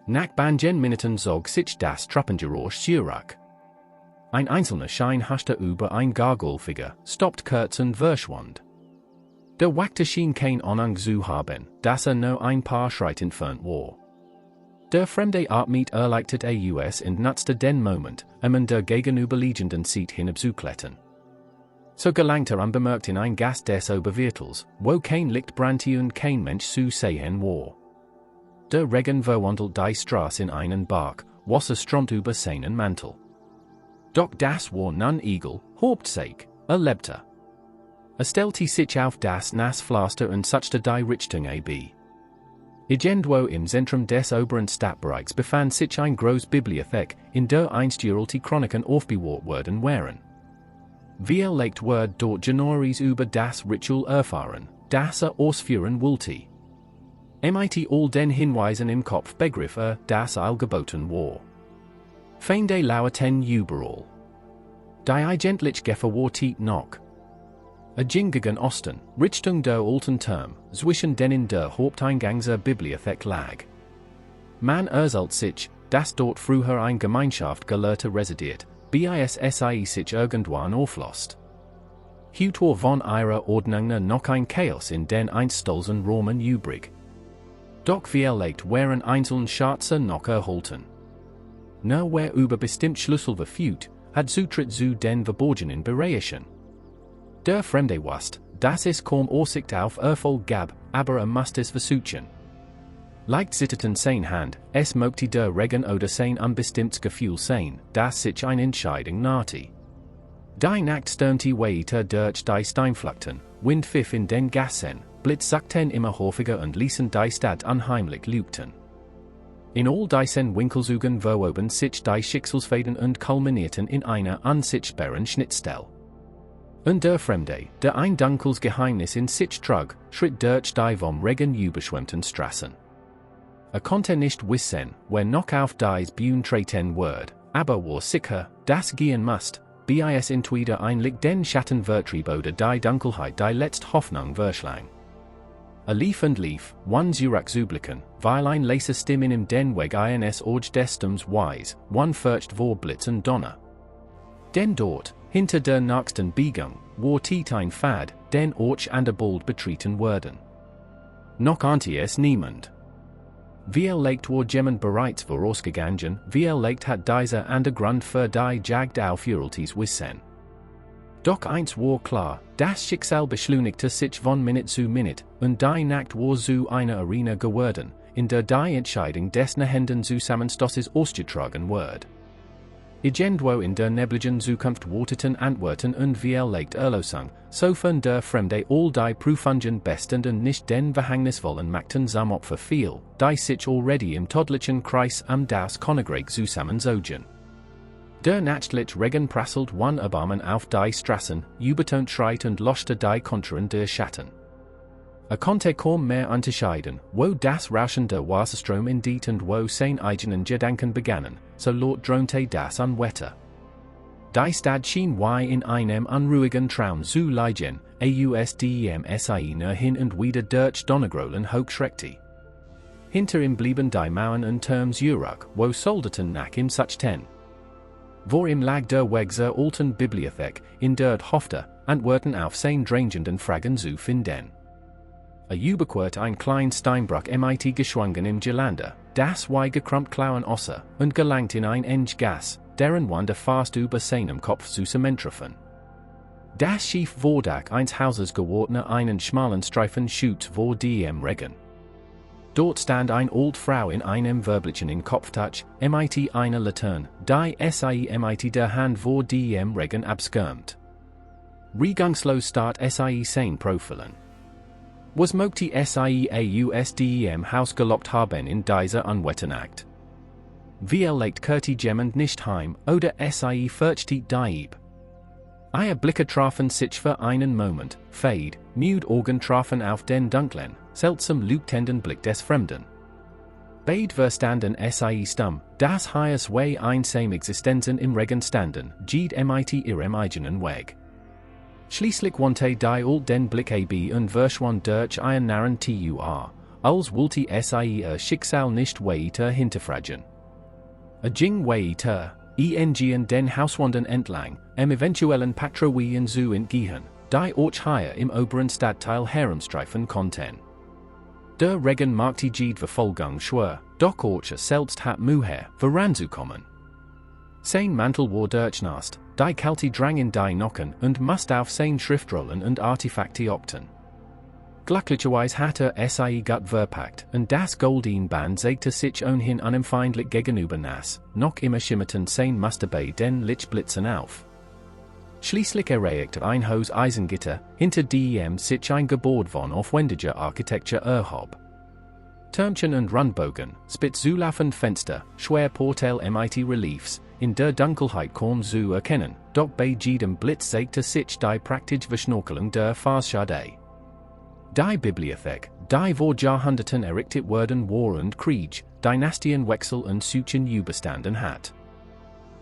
Nach bangen Minuten zog sich das Truppengeräusch zurück. Ein einzelner Schein haschte über ein Gargolfiger, stoppt kurz und verschwand. Der wackte schien kein Ahnung zu haben, dass nur ein paar Schritt entfernt war. Der fremde Artmeet erleichtert us und nutzte den Moment, der gegenüberliegenden Seat hinabzuklettern. So gelangte unbemerkt in ein Gast des Oberviertels, wo kein Licht brannte und kein Mensch zu sehen war. Der Regen verwandelt die Straße in einen Bach, Wasser strömt über seinen Mantel. Doch das war nun egal, Hauptsache, lebte. Stellte sich auf das Nasspflaster und suchte die Richtung ab. Irgendwo im Zentrum des oberen Stadtbereichs befand sich ein große Bibliothek, in der einst uralte Chroniken aufbewahrt worden waren. Wir legt Word dort Genaueres über das Ritual erfahren, das ausführen wollte. Mit all den Hinweisen im Kopf begriff das geboten war. Feinde lauerten überall. Die eigentlich geverwartet noch. Ging gegen Osten, Richtung der alten Turm, zwischen denen der Haupteingangser Bibliothek lag. Man erzählt sich, dass dort früher eine Gemeinschaft Gelehrter residiert, bis sich irgendwann auflöst. Heute von ihrer Ordnung noch ein Chaos in den einstolzen Roman übrig. Doch vielleicht waren einzelne Schätze noch erhalten. Nur wer über bestimmt Schlüssel verfügt, hat Zutritt zu den verborgenen Bereichen. Der Fremde wusste, dass es kaum Aussicht auf Erfolg gab, aber musste es versuchen. Leicht zitterten sein Hand, es möchte der Regen oder sein unbestimmtes Gefühl sein, dass sich eine Entscheidung nahte. Die Nacht stürmte weiter durch die Steinflachten, Wind pfiff in den Gassen, Blitz sagten immer häufiger und ließen die Stadt unheimlich leuchten. In all diesen Winkelzügen verwoben sich die Schicksalsfäden und kulminierten in einer unsichtbaren Schnittstelle. Und der Fremde, der ein dunkles Geheimnis in sich trug, schritt durch die vom Regen überschwemmten Straßen. Konnte nicht wissen, wer noch auf dies Bühne treten wird, aber war sicher, dass gehen musste, bis entweder ein Licht den Schatten vertrieb oder die Dunkelheit die letzte Hoffnung verschlang. Lief und lief, one zurück zu blicken, weil ein leise Stimmen im den Weg ins Orge des Sturms wise, one fürcht vor Blitz und Donner. Denn dort, hinter der nächsten Biegung, war ein Pfad, den Orch an der Bald betreten werden. Noch ahnte es niemand. Vielleicht war jemand bereits vorausgegangen, vielleicht hat dieser an der Grund für die Jagd auf Uraltes wissen. Doch eins war klar, das Schicksal beschleunigte sich von Minute zu Minute, und die Nacht war zu einer Arena geworden, in der die Entscheidung des Händen zusammenstoßes ausgetragen wird. Irgendwo in der nebligen Zukunft warteten Antworten und vielleicht Erlösung, sofern der Fremde all die Prüfungen bestend und nicht den verhängnisvollen machten zum Opfer fiel, die sich already im todlichen Kreis das Königreich zusammenzogen. Der nachtliche Regen prasselt one Erbarmen auf die Straßen, übertont schreit und löschte die Kontern der Schatten. Konnte kaum mehr unterscheiden, wo das Rauschen der Wasserstrom endet und wo seine eigenen Gedanken begannen, so laut dröhnte das Unwetter. Die Stadt schien wie in einem unruhigen Traum zu liegen, ausdem nur hin und wieder durch Donnergrollen hochschreckte. Hinter ihm blieben die Mauern und Turms zurück, wo Soldaten nach ihm suchten. Vor ihm lag der Weg zur alten Bibliothek, in der hoffte, Antworten auf seine drängenden Fragen zu finden. Überquert ein klein Steinbruch mit geschwungen im Gelände, das wie gekrümmt Klauen Osser, und gelangt in ein enge Gas, deren Wand fast über seinem Kopf zu zementreffen. Das schief Vordach eines Hauses gewordene einen schmalen Streifen schut vor dem Regen. Dort stand eine alte Frau in einem Werblichen in Kopftouch, mit einer Laterne, die mit der Hand vor dem Regen abskirmt. Regungslos start sein Profilen. Was möchte ausdem Haus gelockt haben in dieser Unwetternacht? Vielleicht kehrte jemand nicht heim, oder fürchtet Dieb. Ihre Blicke trafen sich für einen Moment, fade, müde Augen trafen auf den dunklen, seltsam leuchtenden Blick des Fremden. Beide verstanden stumm, dass hier zwei einsame Existenzen im Regen standen, mit ihrem eigenen Weg. Schließlich wante die alt den Blick ab und verschwand durch einen Narren tur, als wollte sie ihr Schicksal nicht weiter hinterfragen. Ging weiter, en den Hauswanden entlang, eventuellen Patrouillen zu entgehen, die auch hier im oberen Stadtteil herumstreifen konnten. Der Regen machte die Verfolgung schwer, doch auch selbst hat Mühe, voranzukommen. Sein Mantel war durchnässt, die Kälte drang in die Nocken und musste auf sein Schriftrollen und Artefakte achten. Glücklicherweise hatte sie gut verpackt und das Goldinband zeigte sich ohnehin unempfindlich gegenüber Nass, noch immer schimmerten sein Muster bei den Lichtblitzen auf. Schließlich erreichte ein Haus Eisengitter, hinter dem sich ein Gebäude von aufwendiger Architektur erhob. Türmchen und Rundbogen, spitzulaufende Fenster, schwer Portal mit Reliefs, in der Dunkelheit kaum zu erkennen, doch bei jedem Blitz zeigte sich die praktische Verschnörkelung der Fahrschade. Die Bibliothek, die vor Jahrhunderten errichtet worden war und Krieg, Dynastienwechsel und Suchen überstanden hat.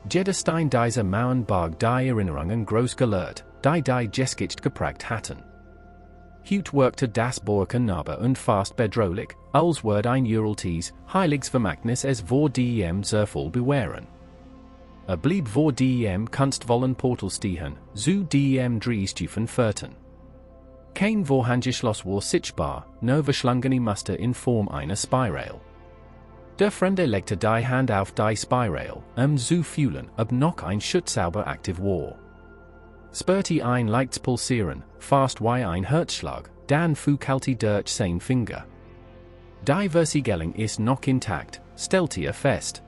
Jeder Stein dieser Mauern barg die Erinnerungen groß gelehrt, die Geschichte geprägt hatten. Heute wirkte das Borken nahe und fast bedrohlich, als würde ein uraltes, heiliges Vermächtnis es vor dem sehr voll bewähren. Blieb vor dem kunstvollen Portal stehen, zu dem drei Stufen führten. Kein Vorhängeschloss war sichtbar, nur verschlungene Muster in Form einer Spiral. Der Fremde legte die Hand auf die Spiral, zu fühlen, ob noch ein Schutzzauber aktiv war. Spürte ein leichtes Pulsieren, fast wie ein Herzschlag, dann fukelte durch sein Finger. Die Versiegelung ist noch intakt, stellte er fest.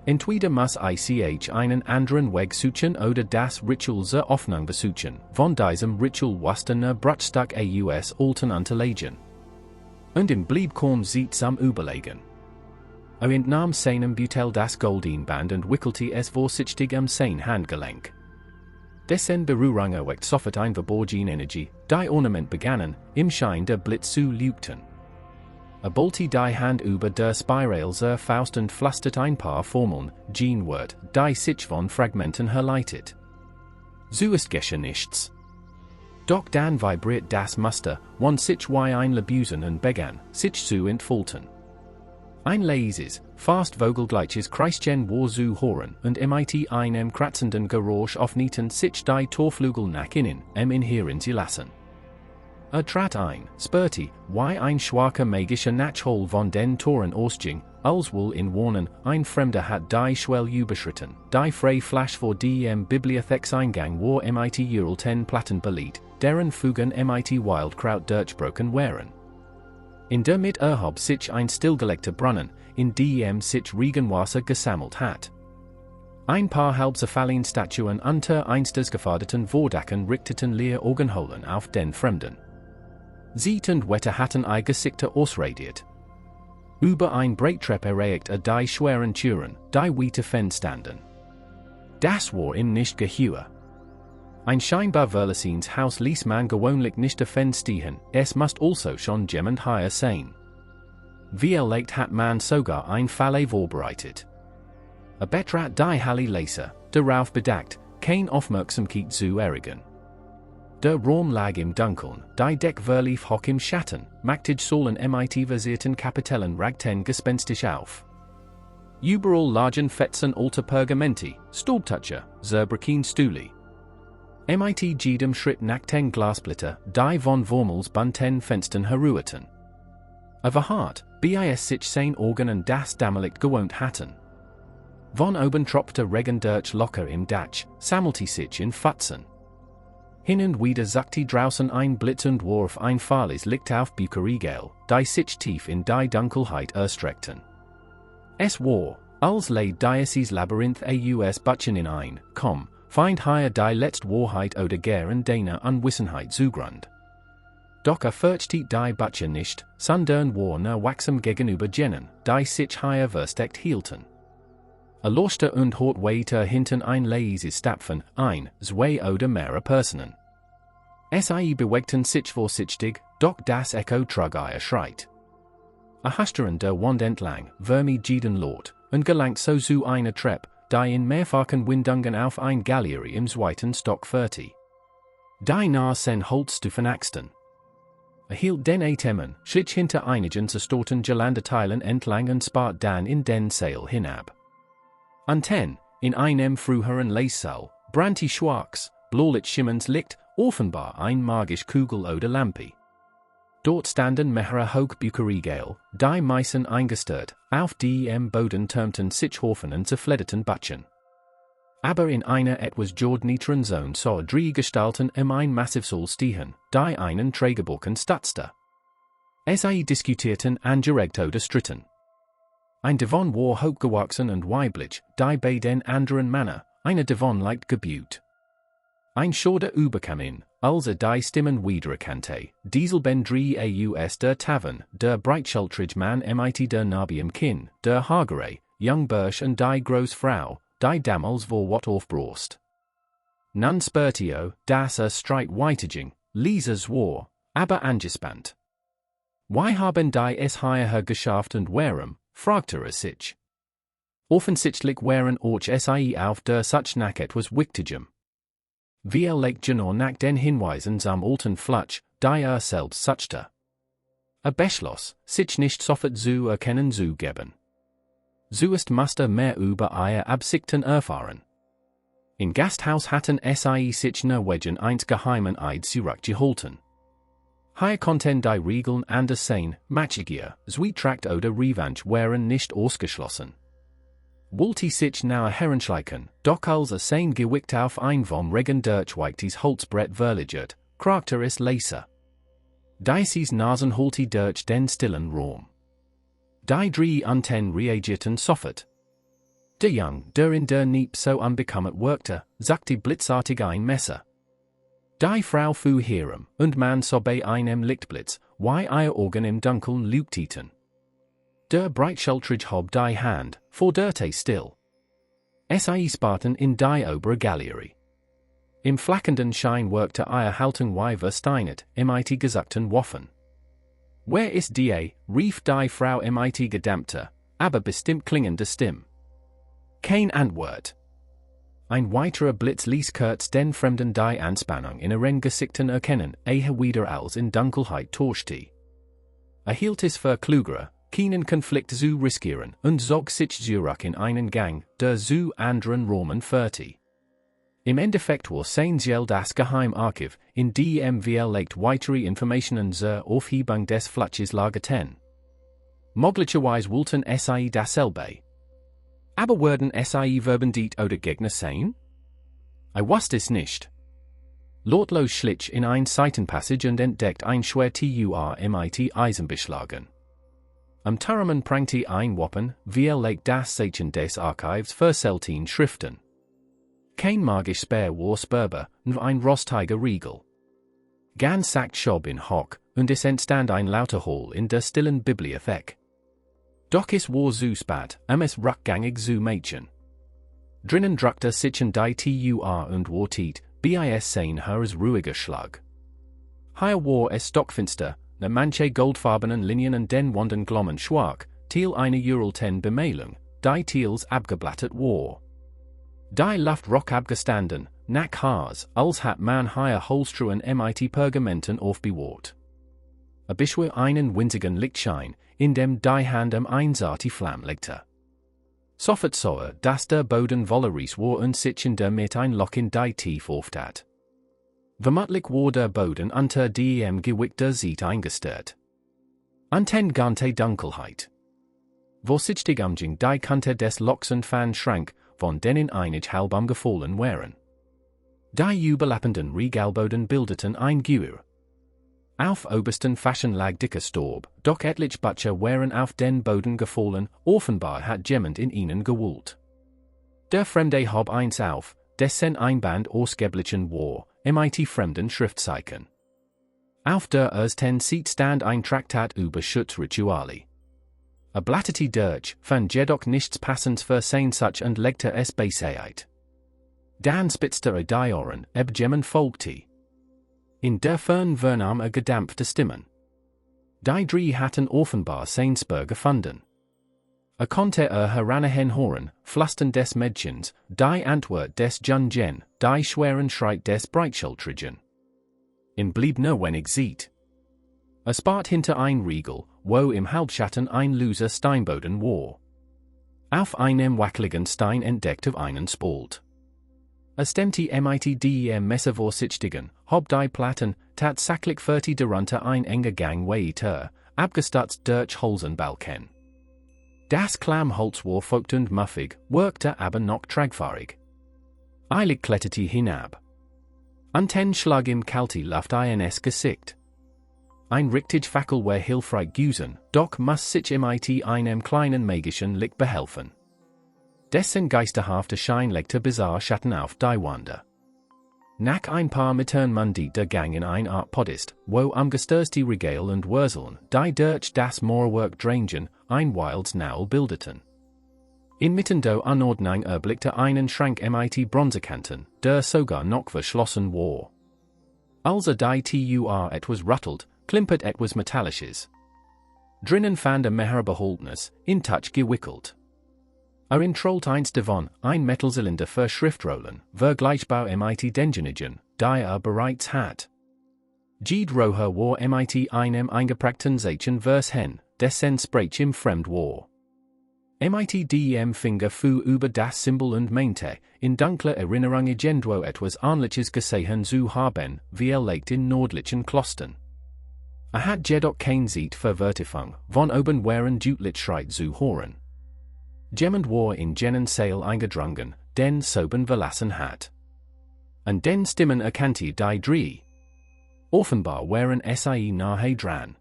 Entweder muss ich einen anderen Weg suchen oder das Ritual zur Öffnung besuchen, von diesem Ritual western Bruchstück aus alten Unterlegen. Und im blieb kaum Zeit zum Überlegen. Er entnahm seinem Beutel das Goldinband und wickelte es vorsichtig sein Handgelenk. Dessen Berührung erweckt sofort ein verborgene Energie, die Ornament begannen, im Schein der Blitz zu leuchten. Bollte die Hand über der Spiral zur Faust und flüstert ein paar Formeln, Genwort, die sich von Fragmenten herleitet. So ist geschehen nichts. Doch dann vibriert das Muster, und sich wie ein Lebusen und begann, sich zu entfalten. Ein leises, fast vogelgleiches Kreischen war zu hören und mit einem kratzenden Geräusch öffneten sich die Torflügel nach innen, inherieren zu lassen. Trat ein, spürte, wie ein schwacher magischer Nachhol von den Toren ausging, als wohl in Warnen, ein Fremder hat die Schwelle überschritten, die frei Flash vor dem Bibliothekseingang war mit uralten Platten belegt, deren Fugen mit Wildkraut durchbrochen waren. In der Mitte erhob sich ein stillgelegter Brunnen, in dem sich Regenwasser gesammelt hat. Ein paar halb zerfallene Statuen unter eins des geforderten Vordachen richteten leer Augenholen auf den Fremden. Siet und Wetter hatten ihr Gesichter ausradiert. Über ein Breittreppe erreichte die schweren Türen, die weite Fenstanden. Das war ihm nicht geheuer. Ein scheinbar verlassens Haus ließ man gewöhnlich nicht stehen, es musste also schon jemand hier sein. Vielleicht hat man sogar ein Falle vorbereitet. Betrat die Halle Leser, darauf bedacht, kein Aufmerksamkeit zu erregen. Der Raum lag im Dunkeln, die Deck verlief hoch im Schatten, machte sollen mit versierten Kapitellen ragten gespenstisch auf. Überall lagen Fetzen alter Pergamenti, Staubtücher, Zerbrücken Stühle. Mit jedem Schritt nackten Glasblitter, die von Wormels bunten Fenstern herruhten. Hart, bis sich sein Augen und das Dämmerlicht gewohnt hatten. Von oben tropfte Regen durch locker im Dach, sammelte sich in Fetzen. Hin und wieder zuckte draußen ein Blitz und warf ein fahles Licht auf Bücherregale, die sich tief in die Dunkelheit erstreckten. Es war, als leid dieses Labyrinth aus Butchen in ein, find hier die letzte Wahrheit oder gern deine Unwissenheit zugrund. Doch fürchtete die Butcher nicht, sondern war nur wachsam gegenüber jenen, die sich hier versteckt hielten. Loste und hort weiter hinten ein leises Stapfen, zwei oder mehrere Personen. Sie bewegten sich vorsichtig, doch das Echo trug ihr Schreit. Hasteren der Wand entlang, vermi jeden Lord, und gelangt so zu einer Treppe, die in mehrfachen Windungen auf ein Galerie im zweiten Stock führte. Die nach sen Holzstufen Axten. Erhielt den Atemmen, schlich hinter einigen zerstörten Geländeteilen entlang und spart dann in den Sail hinab. Anten, in einem früheren Leissaal, brannte schwarz, blaulich schimmerndes Licht, offenbar ein magische Kugel oder Lampe. Dort standen mehrere Hochbücherregale, die Meissen eingestört, auf die im Boden türmten sich Hofen zerfledderten Batschen. Aber in einer etwas niederen Zone saw drei Gestalten ein Massivsaal stehen, die einen Trägerbocken stattste. Sie diskutierten angeregt oder stritten. Ein Devon war hochgewachsen und weiblich, die bei den anderen Männer, eine Devon leicht gebuht. Ein Schauder überkam ihn, als die Stimmen wiedererkannte, Diesel ben drei aus der Tavern, der breitschultrige Mann mit der Narbe im Kinn, der hagere, young Bursch und die Großfrau, die damals vor wat aufbrost. Nun spertio, das streit weiterging, Lisas war, aber angespannt. Why haben die es hierher geschafft und warum, fragte sich. Offensichtlich waren auch sie auf der Such nach etwas Wichtigem. Wir legten nach den Hinweisen am alten Flutsch, die selbst suchte. Beschloss, sich nicht sofort zu erkennen zu geben. Zuerst musste mehr über ihre Absichten erfahren. In Gasthaus hatten sie sich wegen eins geheimen Eid zurückgehalten. Hier konnten die Regeln anders sein, magische, Zwietracht oder Revanche waren nicht ausgeschlossen. Wollte sich nahe heranschleichen, doch als sein Gewicht auf ein vom Regen durchweichtes Holzbrett verlagert, kragte es leise. Dieses Nasen holte durch den stillen Raum. Die drei Antennen reagierten sofort. Der Jung, der in der Niep so unbekammet wirkte, sagte blitzartig ein Messer. Die Frau fuhr herum, und man sah bei einem Lichtblitz, wie ihr Augen im Dunkeln leuchteten. Der breitschultrige hob die Hand, forderte still. Sie sparten in die obere Galerie. Im flackenden Schein wirkte ihr Haltung wie versteinert, mit gesagten Waffen. Wer ist die, rief die Frau mit gedämpfter, aber bestimmt klingender Stimme. Kein Antwort. Ein weiterer Blitz ließ kurz den Fremden die Anspannung in ihren Gesichtern erkennen, wieder als in Dunkelheit tauschte. Hielt es für klüger, keinen Konflikt zu riskieren und zog sich zurück in einen Gang, der zu anderen Räumen führte. Im Endeffekt war sein Ziel das Geheimarchiv, in dem wir legt weitere Informationen zur Aufhebung des Flutsches lagerten. Möglicherweise wollten sie dasselbe. Aber würden sie verbündet oder Gegner sein? Ich wusste es nicht. Lautlos schlich in ein Seitenpassage und entdeckt ein schwer mit Eisenbeschlagen. Am Turmen prangte ein Wappen, wir legt das Zeichen des Archivs für selten Schriften. Kein magisch Speer war spürbar, nur ein rostiger Riegel. Ganz sagt Schob in Hock, und es entstand ein lauter Hall in der stillen Bibliothek. Doch es war zu spät, es rückgängig zu Mädchen. Drinnen druckte sich die und wartet, bis sein Herrs ruhiger Schlag. Hier war es stockfinster, ne manche goldfarbenen Linien und den Wänden glommen schwach, till eine uralten Bemalung, die teils abgeblättert war. Die Luft rock abgestanden, nach Haars, als hat man hier Holstruhen mit Pergamenten aufbewahrt. Bisher einen winzigen Lichtschein, in dem die Hand einsarte Flamme legte. Sofort sah dass der Boden volleries war und sich in der mit ein Loch in die Tief auftat. Vermutlich war der Boden unter dem Gewicht der Seite eingestört. Anten ganze Dunkelheit. Vorsichtig umging die Kante des Lochs und Fan schrank, von denen einige halb gefallen waren. Die überlappenden Regalboden bildeten ein Gür. Auf obersten Faschen lag dicker Staub, doch etliche Butcher waren auf den Boden gefallen, offenbar hat jemand in ihnen gewühlt. Der Fremde hob eins auf, dessen Einband ausgeblichen war, mit fremden Schriftzeichen. Auf der ersten Seite stand ein Traktat über Schutzrituale. Blätterte durch, fand jedoch nichts Passendes für sein Such und legte es beiseite. Dann spitzte die Ohren, jemand folgte. In der Fern vernahm gedämpfte Stimmen. Die drei hatten offenbar sein Spur gefunden. Konnte heranahen hören, Flüstern des Mädchens, die Antwort des Jungen, die schweren Schreit des Breitschultrigen. In blieb nur wenig Zeit. Es spart hinter ein Riegel, wo im Halbschatten ein Loser Steinboden war. Auf einem wackeligen Stein entdeckte einen Spalt. Es stemmte mit dem Messer vor Sichtigen, hob die Platten, tatsächlich 40 darunter ein enger Gang weiter, abgestutzt durch Holzenbalken. Das Klammholz war feucht und muffig, wirkte aber noch tragfähig. Eilig kletterte hinab. Anten schlag im kalte Luft ins Gesicht. Ein richtig Fackel war hilfreich gewesen, doch muss sich mit einem kleinen magischen Licht behelfen. Dessen geisterhafte Schein legte bizarre Schatten auf die Wände. Nach ein paar Metern mundi der Gang in ein Art Podest, wo am gestörste Regal und Wurzeln, die durch das Moorwerk drängen, ein wildes Naul bildeten. Inmitten der Anordnung erblickte einen Schrank mit Bronzekanten, der sogar noch verschlossen war. Als die Tür etwas ruttelt, klimpert etwas Metallisches. Drinnen fand mehr Beholdenes, in Touch gewickelt. Trollt eins davon, ein Metallzylinder für Schriftrollen, vergleichbar mit denjenigen, die bereits hat. Jede Roher war mit einem eingeprägten Zeichen vers hen, dessen Sprach im Fremd war. Mit dem Finger fu über das Symbol und meinte, in dunkler Erinnerung irgendwo etwas Ähnliches gesehen zu haben, wie legt in nordlichen Klostern. Hat jedoch kein Zeit für Vertifung, von oben waren deutlich Schreit zu hören. Jemand war in jenen Saal eingedrungen, den soben verlassen hat. Und den Stimmen erkannte die drei. Offenbar waren sie nahe dran.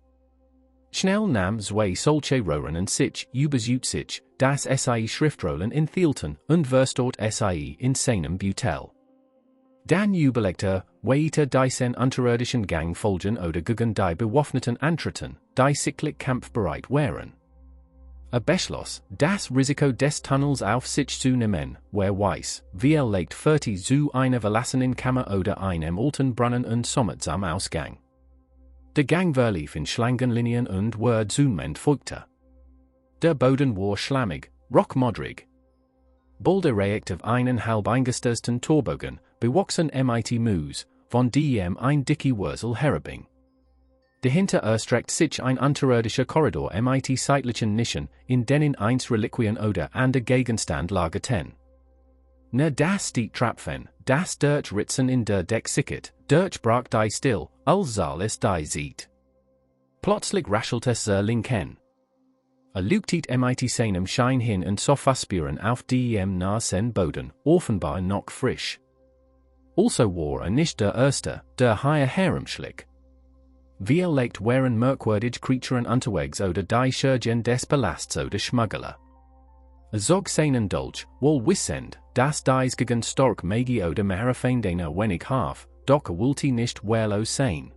Schnell nahm zwei solche Rohren sich, übersieht sich, das sie Schriftrollen in Thielten und verstort sie in seinem Butel. Dann überlegte, weiter diesen unterirdischen Gang folgen oder gegen die bewaffneten antreten, die sichtlich kampfbereit waren. Beschloss, das Risiko des Tunnels auf sich zu nehmen, wer weiß, wie legt 40 zu einer verlassenen Kammer oder einem alten Brunnen und somit am Ausgang. Der Gang verlief in Schlangenlinien und war zunehmend feuchter. Der Boden war schlammig, rockmodrig. Bald erreichte einen halb eingestürzten Torbogen, bewachsen mit Moos, von dem ein dicke Wurzel herabing. Dahinter erstreckt sich ein unterirdischer Korridor mit seitlichen Nischen, in denen einst Reliquien oder andere Gegenstand lagerten. Ne das die Trapfen, das durch Ritzen in der Deck sickert, durch brach die still, als soll es die sieht. Plötzlich raschelt es linken. Leuchtet mit seinem Schein hin und Sofa spüren auf dem nahen Boden, offenbar noch frisch. Also war nicht der erste, der hier herumschlich. Wir legt waren merkwürdige Creaturen unterwegs oder die Schergen des Palasts oder Schmuggler. Zog seinen Dolch, wohl wissend, dass dies gegen stark magi oder mehr Feindene wenig half, doch wollte nicht well sein.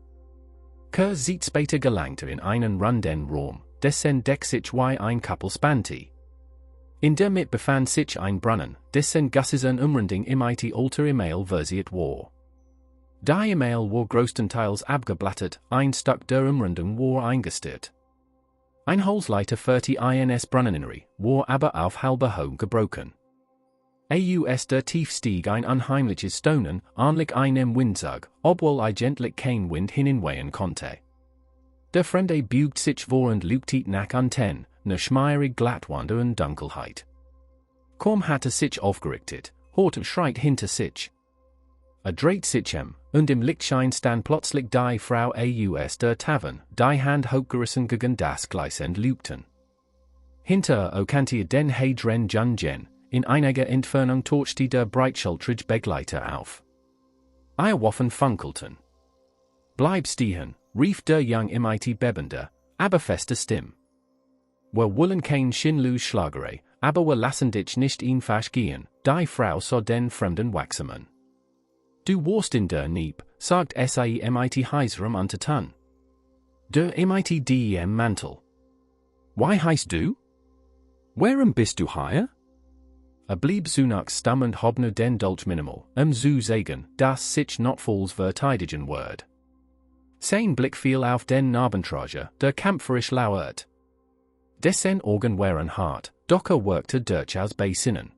Kerr sieht später gelangte in einen runden Raum, dessen Deck sich wie ein Kappel spannte. In der Mitte befand sich ein Brunnen, dessen Gassen umrunding mit alter Email versiert war. Die Email war größtenteils abgeblättert, ein Stück der Umrundung war eingestört. Ein Holzleiter für die ins Brunneninnere war aber auf halber Höhe gebrochen. Aus der Tief stieg ein unheimliches Stonen, ähnlich einem Windzug, obwohl eigentlich kein Wind hineinwehen konnte. Der Fremde bügt sich vor und leuchtet nach unten, ne schmierig Glattwand und Dunkelheit. Kaum hatte sich aufgerichtet, hört Schreit hinter sich. Dreht sich und im Lichtschein stand plötzlich die Frau aus der Tavern, die Hand hochgerissen gegen das Gleisend lugten. Hinter kannte den Hedren Jungen, in einiger Entfernung torchte der breitschultrige Begleiter auf. Eierwaffen funkelten. Bleib stehen, rief der Jung mit bebender, aber fester Stimme. Wir wollen kein Schinlus schlagere, aber wir lassen dich nicht in Fasch gehen, die Frau sah den Fremden wachsamen. Du warst in der Nieb, sagt sie mit heiserem Unterton. Der mit dem Mantel. Why heißt du? Warum bist du hier? Blieb zunach stumm und hob nur den Dolch minimal, zu sagen, dass sich not falls verteidigen word. Sein Blick fiel auf den Narbentrager, der kämpferisch lauert. Dessen Augen waren hart, doch wirkte durchaus besinnen.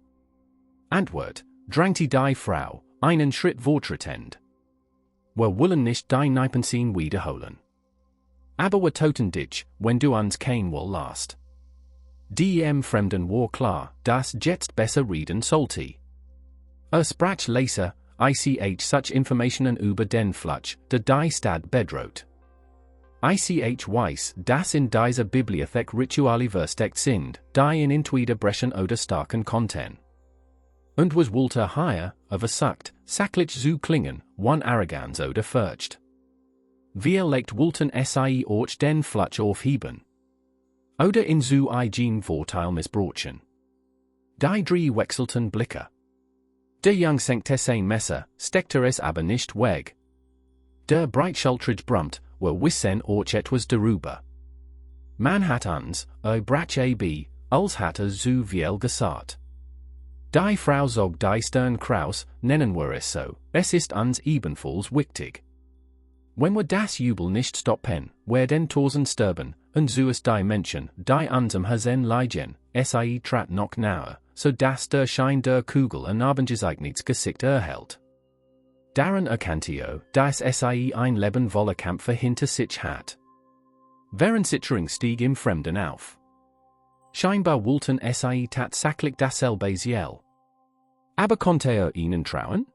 Antwort, drängte die Frau, einen Schritt fortschreitend. Were wollen nicht die Neipensin wiederholen. Aber were toten dich, wenn du uns kein wohl last. Dem Fremden war klar, das jetzt besser reden sollte. Sprach leser, ich such Informationen über den Flutsch, de die Stadt bedroht. Ich weiß, dass in dieser Bibliothek Rituale versteckt sind, die in Intwieder brechen oder starken Content. Und was Walter hier, versucht, sachlich zu klingen, one Arrogans oder furcht. Wir legt Walton sie auch den Flutsch aufheben. Oder in zu eigen Vorteil missbrauchen. Die drei wechselten Blicke. Der Jung senkt sein Messer, steckte es aber nicht weg. Der breitschultrige brummt, were wissen auch etwas darüber. Man hat uns, brach ab, als hatte zu viel gesagt. Die Frau zog die Stern Kraus, nennen wir es so, es ist uns ebenfalls wichtig. Wenn wir das Jubel nicht stoppen, werden Tausend sterben, und so ist die Menschen, die unserem Hasen leiden, sie trat noch nahe, so dass der Schein der Kugel ein Abendgesegnetes Gesicht erhält. Daran erkannte dass sie ein Leben voller Kämpfe hinter sich hat. Während Sittering stieg im Fremden auf. Scheinbar wollten sie tatsächlich dasselbe Ziel. Aber konnte ihnen trauen?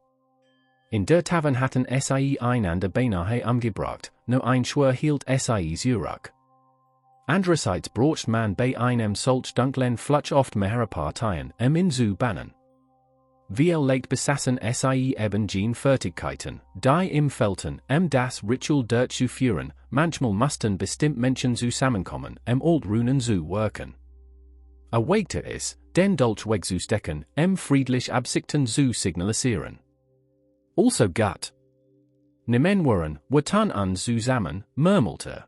In der Tavern hatten sie einander beinahe umgebracht, nur ein Schwur hielt sie zurück. Andererseits braucht man bei einem solch dunklen Flutsch oft mehrere Parteien, in zu bannen. Wir leicht besassen sie eben jene Fertigkeiten, die im Felten, das Ritual durchzuführen, manchmal mussten bestimmt Menschen zusammenkommen, alt Runen zu wirken. Erwägte es, den Dolch wegzustecken, friedlich Absichten zu signalisieren. Also gut. Nehmen wir tan an zusammen, murmelte.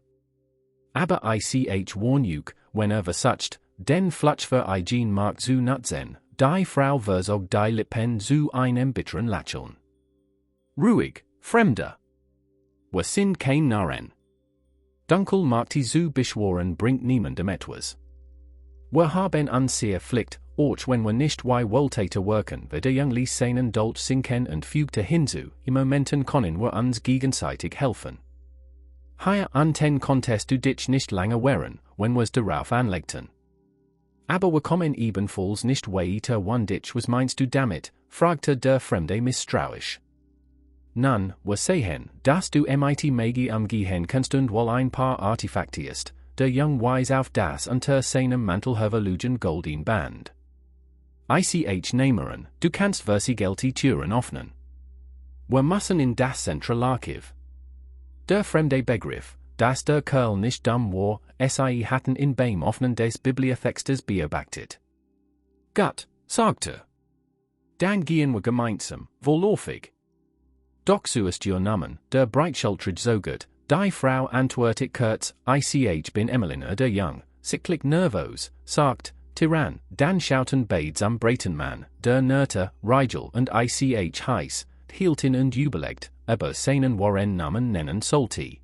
Aber ich warnug, wenn versucht, den Flutsch für eigen Markt zu nutzen, die Frau verzog die Lippen zu einem bitteren Lächeln. Ruhig, Fremder. Wir sind kein Narren. Dunkel machte zu beschworen bringt niemandem etwas. Wir haben uns sehr Pflicht, auch wenn wir nicht wohltäter wirken, wir der Jüngli seinen Dolch sinken und fügte hinzu, im Momenten können wir uns gegenseitig helfen. Hier an ten konntest du dich nicht lange wehren, wenn wir's darauf anlegten. Aber wir kommen ebenfalls nicht weiter, wann dich was meinst du damit, fragte der Fremde misstrauisch. Nun, wir sehen, dass du mit Magie umgehen kannst und wohl ein paar Artefakte ist, der Jung weis auf das unter seinem Mantel herverlugen golden Band. Ich nehmen, du kannst versigelte Türen öffnen. Wir müssen in das Zentralarchiv. Der Fremde begriff, dass der Kerl nicht dumm war, sie hatten in beim Öffnen des Bibliotheks beobachtet. Gut, sagte. Dann gehen wir gemeinsam, vorläufig. Doch so ist ihr Namen, der breitschultrige Sogert, die Frau antwortet kurz, ich bin Emmeline der Jung, sicklich nervös, sagt, Tyrann, dann schauten beide am Breitenmann, der Nörter, Rigel und ich heiß, hielten und überlegt, aber seinen Warren Namen nennen sollte.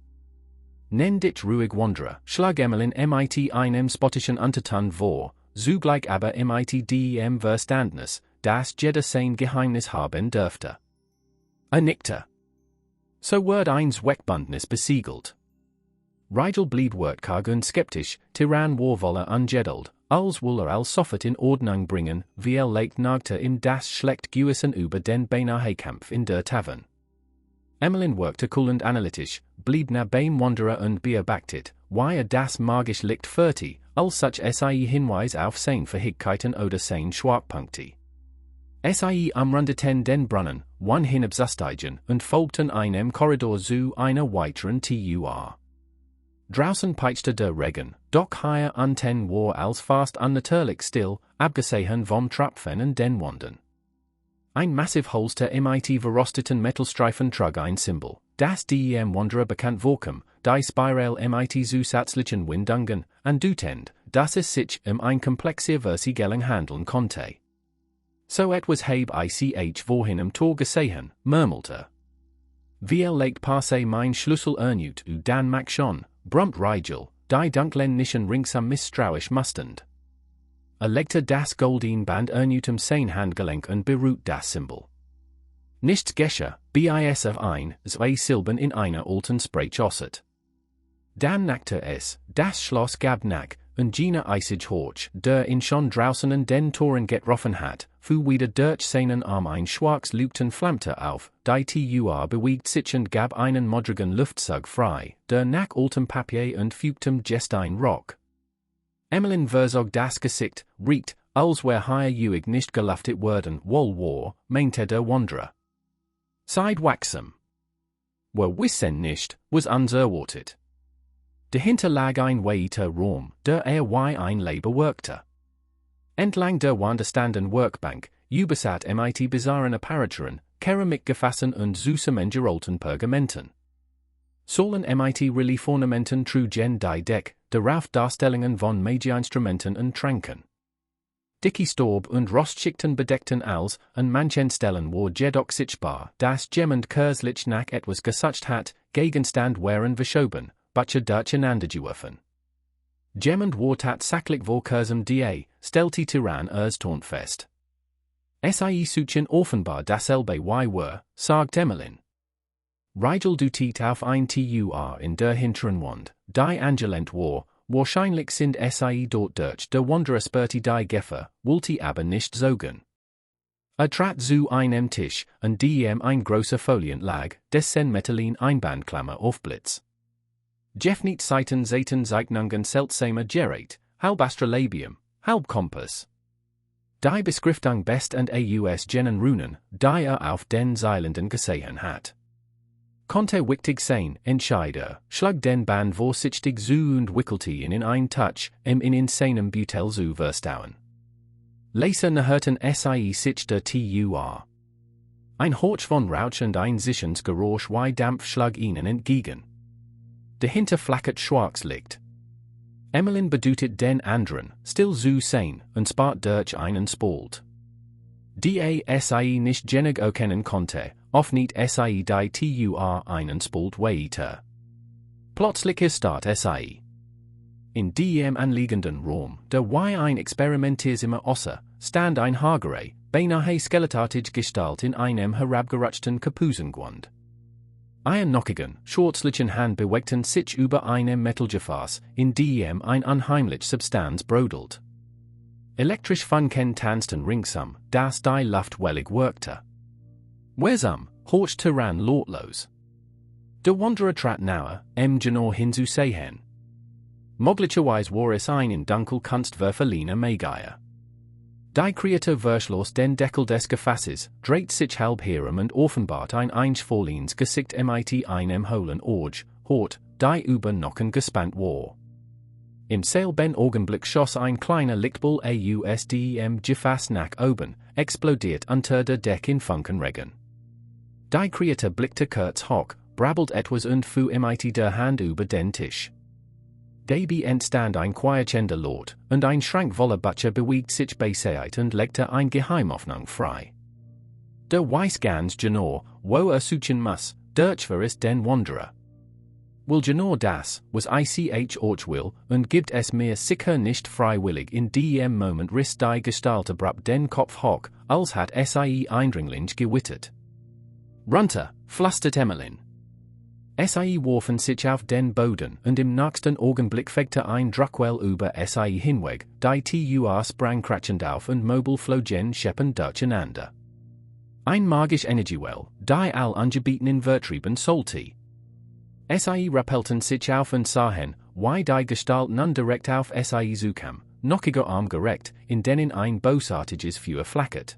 Nenn dich ruhig Wanderer, schlag Emmeline mit einem spottischen Unterton vor, zugleich aber mit dem Verständnis, dass jeder sein Geheimnis haben dürfte. Nickte. So wird eins Wegbandnis besiegelt. Rigel blieb wortkarg und skeptisch, Tyrann war wolle ungeddelt, als wolle all sofort in Ordnung bringen, wie leicht nagte im das schlecht Gewissen über den Beinahe-Kampf in der Tavern. Emmeline wirkte cool und analytisch, blieb na beim Wanderer und beobachtet, wie das magisch liegt fertig, als such sie Hinweis auf sein Fähigkeiten oder sein Schwachpunkte. Sie umrundeten den Brunnen, wann hinabzustiegen und folgten einem Korridor zu einer weiteren Tür. Draußen peitschte der Regen, doch hier unten war als fast unnatürlich still, abgesehen vom Tropfen und den Wanden. Ein massiv Holster mit verrosteten Metallstreifen trug ein Symbol, das dem Wanderer bekannt vorkam, die Spiral mit zusätzlichen Windungen, andutend, dass es sich ein komplexer Versiegelung handeln konnte. So etwas habe ich vorhin im Tor gesehen, murmelte. Wir legt passe mein Schlüssel ernut u dan mac schon, brummt Rigel, die dunklen Nischen ringsam misstrauisch mustend. Legte das golden Band ernutem sein Handgelenk und beruht das Symbol. Nichts Gesche, bis auf ein, zwei Silben in einer alten Sprache osset. Dan nackte es, das Schloss gab nach, und Gina eisig horch, der in schon draußen den Toren getroffen hat, fu wieder durch seinen Arm ein schwarz Lügten flammte auf, die Tur bewiegt sich und gab einen modrigen Luftzug frei, der nach altem Papier und fügtem Gestein Rock. Emmeline verzog das Gesicht, riecht, als wär hier juig nicht geluftet worden, wohl war, meinte der Wanderer. Seid wachsam. Wir wissen nicht, was unserwartet. Dahinter lag ein weiter Raum, der wie ein Leber wirkte. Entlang der Wanderstanden Workbank, übersat mit bizarren Apparaturen, Keramikgefassen und süßem gerolten Pergamenten. Sollen mit Reliefornamenten trugen die Deck, darauf Darstellungen von Magieinstrumenten und Tränken. Dicke Staub und Rostschichten bedeckten als, an manchen Stellen war jedoch sichtbar, das Gemmend Kurslich nach etwas gesucht hat, Gegenstand waren verschoben, butcher durcheinander geworfen. Gemmend war tatsächlich vor kurzem die, stellte Tyrann Tauntfest. Sie suchen offenbar dasselbe wie wir, sagt Emmeline. Rigel du tiet auf ein Tur in der hinteren Wand, die angelehnt war, wahrscheinlich sind sie dort durch der Wanderer spürte die Gefahr, wollte aber nicht sogen. Trat zu einem Tisch, an dem ein großer Folien lag, dessen Metallin Einbandklammer aufblitz. Jeffnit Seiten Zeichnungen seltsamer Gerät, halb Astrolabium, halb Kompass. Die Beschriftung best und aus Gennen Runen, die auf den Seilenden gesehen hat. Konnte wichtig sein, Entscheider, schlag den Band vorsichtig zu und wickelte ihn in ein Touch, in insanem Butel zu verstauen. Leser hörten sich der Tur. Ein Horch von Rauch und ein sichens Geräusch wie Dampf schlag ihnen entgegen. Dahinter flackert Schwarzlicht. Emmeline bedutet den anderen, still zu sein, und spart durch einen Spalt. Die nicht genug erkennen konnte, oft nicht die Tur einen Spalt weiter. Plötzlich start in dem anliegenden Raum, der wie ein experimentiersamer Osser, stand ein hagere, beinahe skeletartige Gestalt in einem herabgerutschten Kapuzengewand. Ein nockigen, schwarzlichen Hand bewegten sich über einem Metallgefäß, in dem ein unheimlich Substanz brodelt. Elektrisch Funken tanzten ringsum, das die Luft wellig wirkte. Wesum, horcht Tyrann lautlos. Der Wanderer trat nahe, genau hinzusehen. Möglicherweise war es ein in dunkel Kunstwerferliner Magier. Die Kreatur verschloss den Deckel des Gefasses, dreht sich halb herum und offenbart ein einschvolins Gesicht mit einem hohlen Org, hort, die über Nocken gespannt war. Im selben Augenblick schoss ein kleiner Lichtball aus dem Gefäß nach oben, explodiert unter der Deck in Funkenregen. Die Kreatur blickte kurz hoch, brabbelt etwas und fuhr mit der Hand über den Tisch. Dabei entstand ein quietschender Laut, und ein Schrankwolle-Butcher bewegt sich beiseite und legte ein Geheimhoffnung frei. Der weiß ganz genau, wo suchen muss, durch für es den Wanderer. Will genau das, was ich auch will, und gibt es mir sicher nicht freiwillig in dem Moment riss die Gestalt abrupt den Kopf hoch, als hat Eindringling gewittert. Runter, flüstert Emmeline. Warfen sich auf den Boden und im nächsten Augenblick fegte ein Druckwell über hinweg, die Tur sprang kratschend auf und Mobile flogen scheppend durcheinander. Ein magisch Energiewell, die all angebietenen Vertrieben sollte. Rappelten sich auf und sahen, wie die Gestalt nun direkt auf zukam, nockiger Arm gereckt, in denen ein bösartiges Feuer flackert.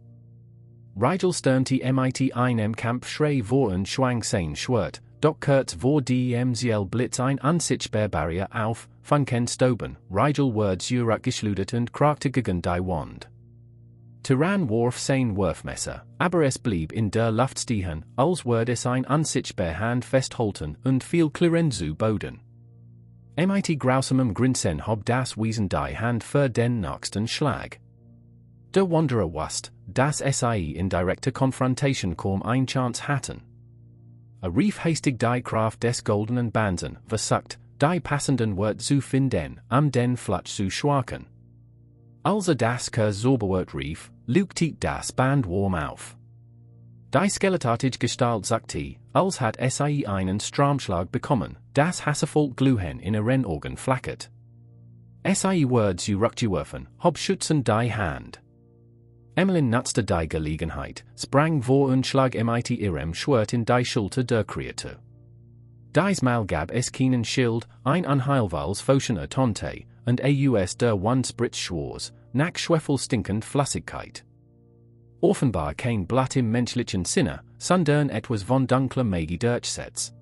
Rigel stürmte mit einem Kampfschrei vor und schwang sein Schwert, doch kurz vor dem Blitz ein unsichtbar Barrier auf, Funken stoben, Rigel wurde zurückgeschleudert und krachte gegen die Wand. Tyrann warf sein Wurfmesser, aber es blieb in der Luft stehen, als würde es ein unsichtbar Hand festhalten und fiel klirrend zu Boden. Mit grausamem Grinsen hob das Wesen die Hand für den nächsten Schlag. Der Wanderer wusste, dass in direkter Konfrontation kaum ein Chance hatten. Rief hastig die Kraft des goldenen Bansen, versucht, die passenden Wort zu finden, den Flutsch zu schwaken. Als das Kurs sauber rief, leuchtet das Band warm auf. Die Skeletartige Gestalt sagt als hat sie einen Stromschlag bekommen, das Hasserfolk Gluhen in ihren Augen flackert. Sie wird zurückgeworfen, hab schützen die Hand. Emmeline nutzte die Gelegenheit, sprang vor und schlag mit ihrem Schwert in die Schulter der Kreatur. Diesmal gab es keinen Schild, ein Unheilvolles Pfoschen Tonte, und aus der One Spritz Schwors, nach Schwefel stinkend Flüssigkeit. Offenbar kein Blatt im menschlichen Sinne, sondern etwas von dunkler Magie durchsetzt.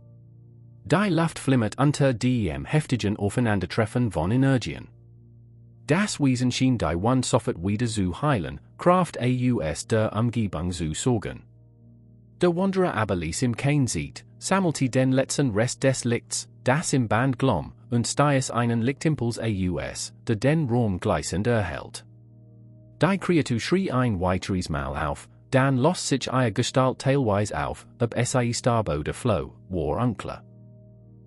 Die Luft flimmert unter dem heftigen Aufeinandertreffen von Energien. Das Wesen schien die One sofort wieder zu heilen, Kraft aus der Umgebung zu sorgen. Der Wanderer aber ließ ihm kein sieht, sammelte den letzten Rest des Lichts, das im Band glomm, und stieß einen Lichtimpuls aus, der den Raum gleißend erhält. Die Kreatur schrie ein weiteres Mal auf, dann lost sich ihre Gestalt teilweise auf, ob sie Starbode floh, war unklar.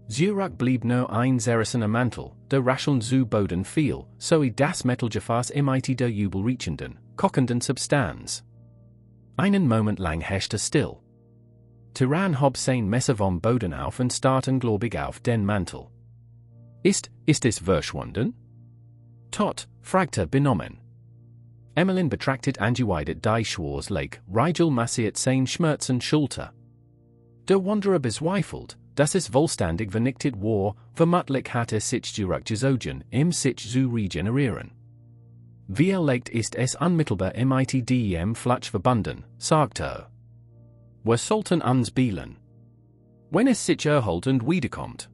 Zurück blieb nur ein zerrissener Mantel, der raschelnd zu Boden fiel, sowie das Metallgefäß mit der jubelriechenden, kochenden Substanz. Einen Moment lang herrschte still. Tyrann hob sein Messer vom Boden auf und starrten globig auf den Mantel. Ist es verschwunden? Tot, fragte benommen. Emmeline betrachtet angewidert die Schwors Lake, Rigel massiert sein Schmerzen Schulter. Der Wanderer bezweifelt, dass es vollständig vernichtet war, vermutlich hatte sich zurückgezogen, sich zu regenerieren. Vielleicht ist es unmittelbar mit dem Fletch verbunden, sagte er. Wir sollten uns beeilen. Wenn es sich erholt und wiederkommt.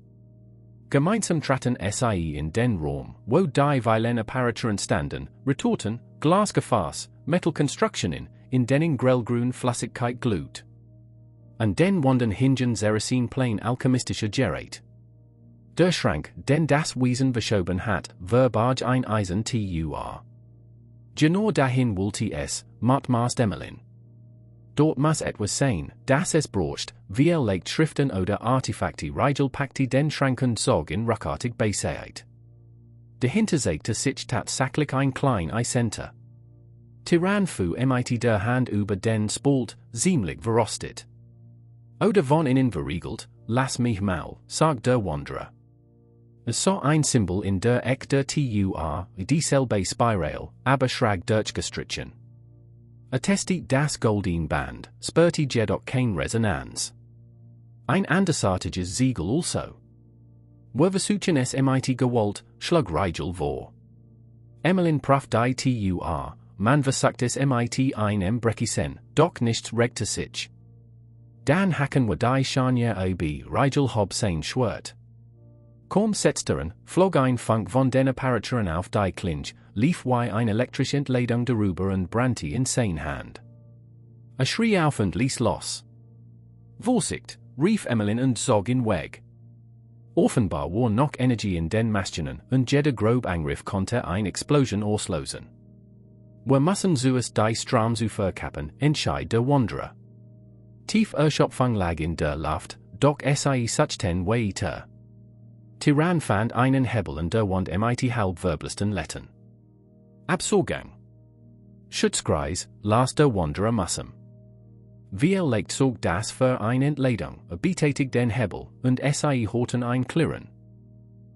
Gemeinsam traten sie in den Raum, wo die Weilen Apparaturen standen, Retorten, Glasgefäß, Metallkonstruktionen, in denen grellgrün Flüssigkeit glut. An den Wänden hingen Ceresin-plain alchemistische Gerät. Der Schrank, den das Wesen verschoben hat, verbarg ein Eisen-Tur. Genau dahin wollte es, mutmaßt Emmeline. Dort muss etwas sein, das es braucht, legt Schriften oder Artefakte regelpackte den Schrank und zog in ruckartig Beiseite. Dahinter zeigte sich tatsächlich ein klein Center. Tyrann fuhr mit der Hand über den Spalt, ziemlich verrostet. Oder von innen verriegelt, lass mich mal, sagt der Wanderer. Es sah ein Symbol in der Eck der Tur, dieselbe Spiral, aber schräg durchgestrichen. Attestet das Goldene Band, spürte jedoch kein Resonanz. Ein andersartiges Siegel also. Wir versuchen es mit Gewalt, schlug Rigel vor. Emmeline prüft die Tur, man versucht es mit einem Brecisen, doch nichts regte sich. Dann hacken wir die Scharnier ab, Rigel hob sein Schwert. Kaum setzteren, flog ein Funk von den Apparaturen auf die Klinge, lief wie eine elektrische Entladung darüber und brannte in sein Hand. Schrie auf und ließ los. Vorsicht, rief Emmeline und zog ihn weg. Offenbar war noch Energie in den Maschinen und jeder grobe Angriff konnte eine Explosion auslösen. Wir müssen zuerst die Strom zu verkappen, entscheidet der Wanderer. Tief Erschöpfung lag in der Luft, doch sie suchten weiter. Tyrann fand einen Hebel und der Wand mit halbverbelsten Lettern. Absorgung. Schutzkreis, las der Wanderer müssen. Legt zog das für eine Entladung, betätigt den Hebel, und sie horten ein Klirren.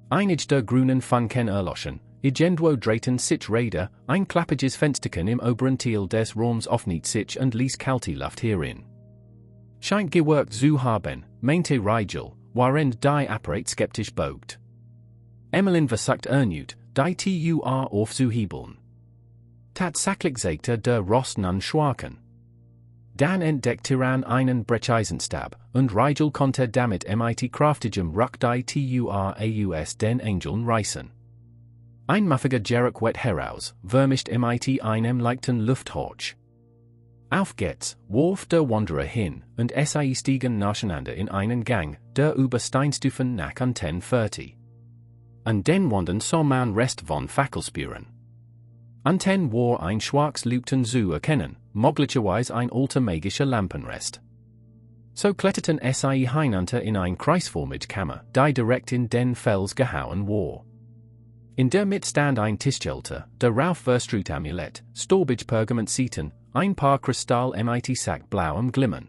Einig der grünen Funken erloschen, irgendwo drehten sich Räder, ein klappiges Fensterchen im oberen Teil des Raums öffnet sich und ließ kalte Luft herein. Scheint gewirkt zu haben, meinte Rigel, während die Apparat skeptisch bogt. Emmeline versucht erneut, die Tur aufzuhebeln. Tatsächlich sagte der Rost nun schwaken. Dann entdeckt Tyrann einen Brecheisenstab, und Rigel konnte damit mit kraftigem Ruck die Tur aus den Angeln reißen. Ein muffiger Jerk wet heraus, vermischt mit einem leichten Lufthorch. Auf geht's, warf der Wanderer hin, und sie stiegen nacheinander in einen Gang, der über Steinstufen nach Anten führte. An den Wänden sah man Rest von Fackelspüren. Anten war ein schwarzes Leuchten zu erkennen, möglicherweise ein alter magischer Lampenrest. So kletterten sie hinunter in ein kreisförmige Kammer, die direkt in den Fels gehauen war. In der Mitstand ein Tischshelter, der Rauf Verstrut Amulett, Storbage Pergament Seiten, ein Paar Kristall mit Sack blauem Glimmern.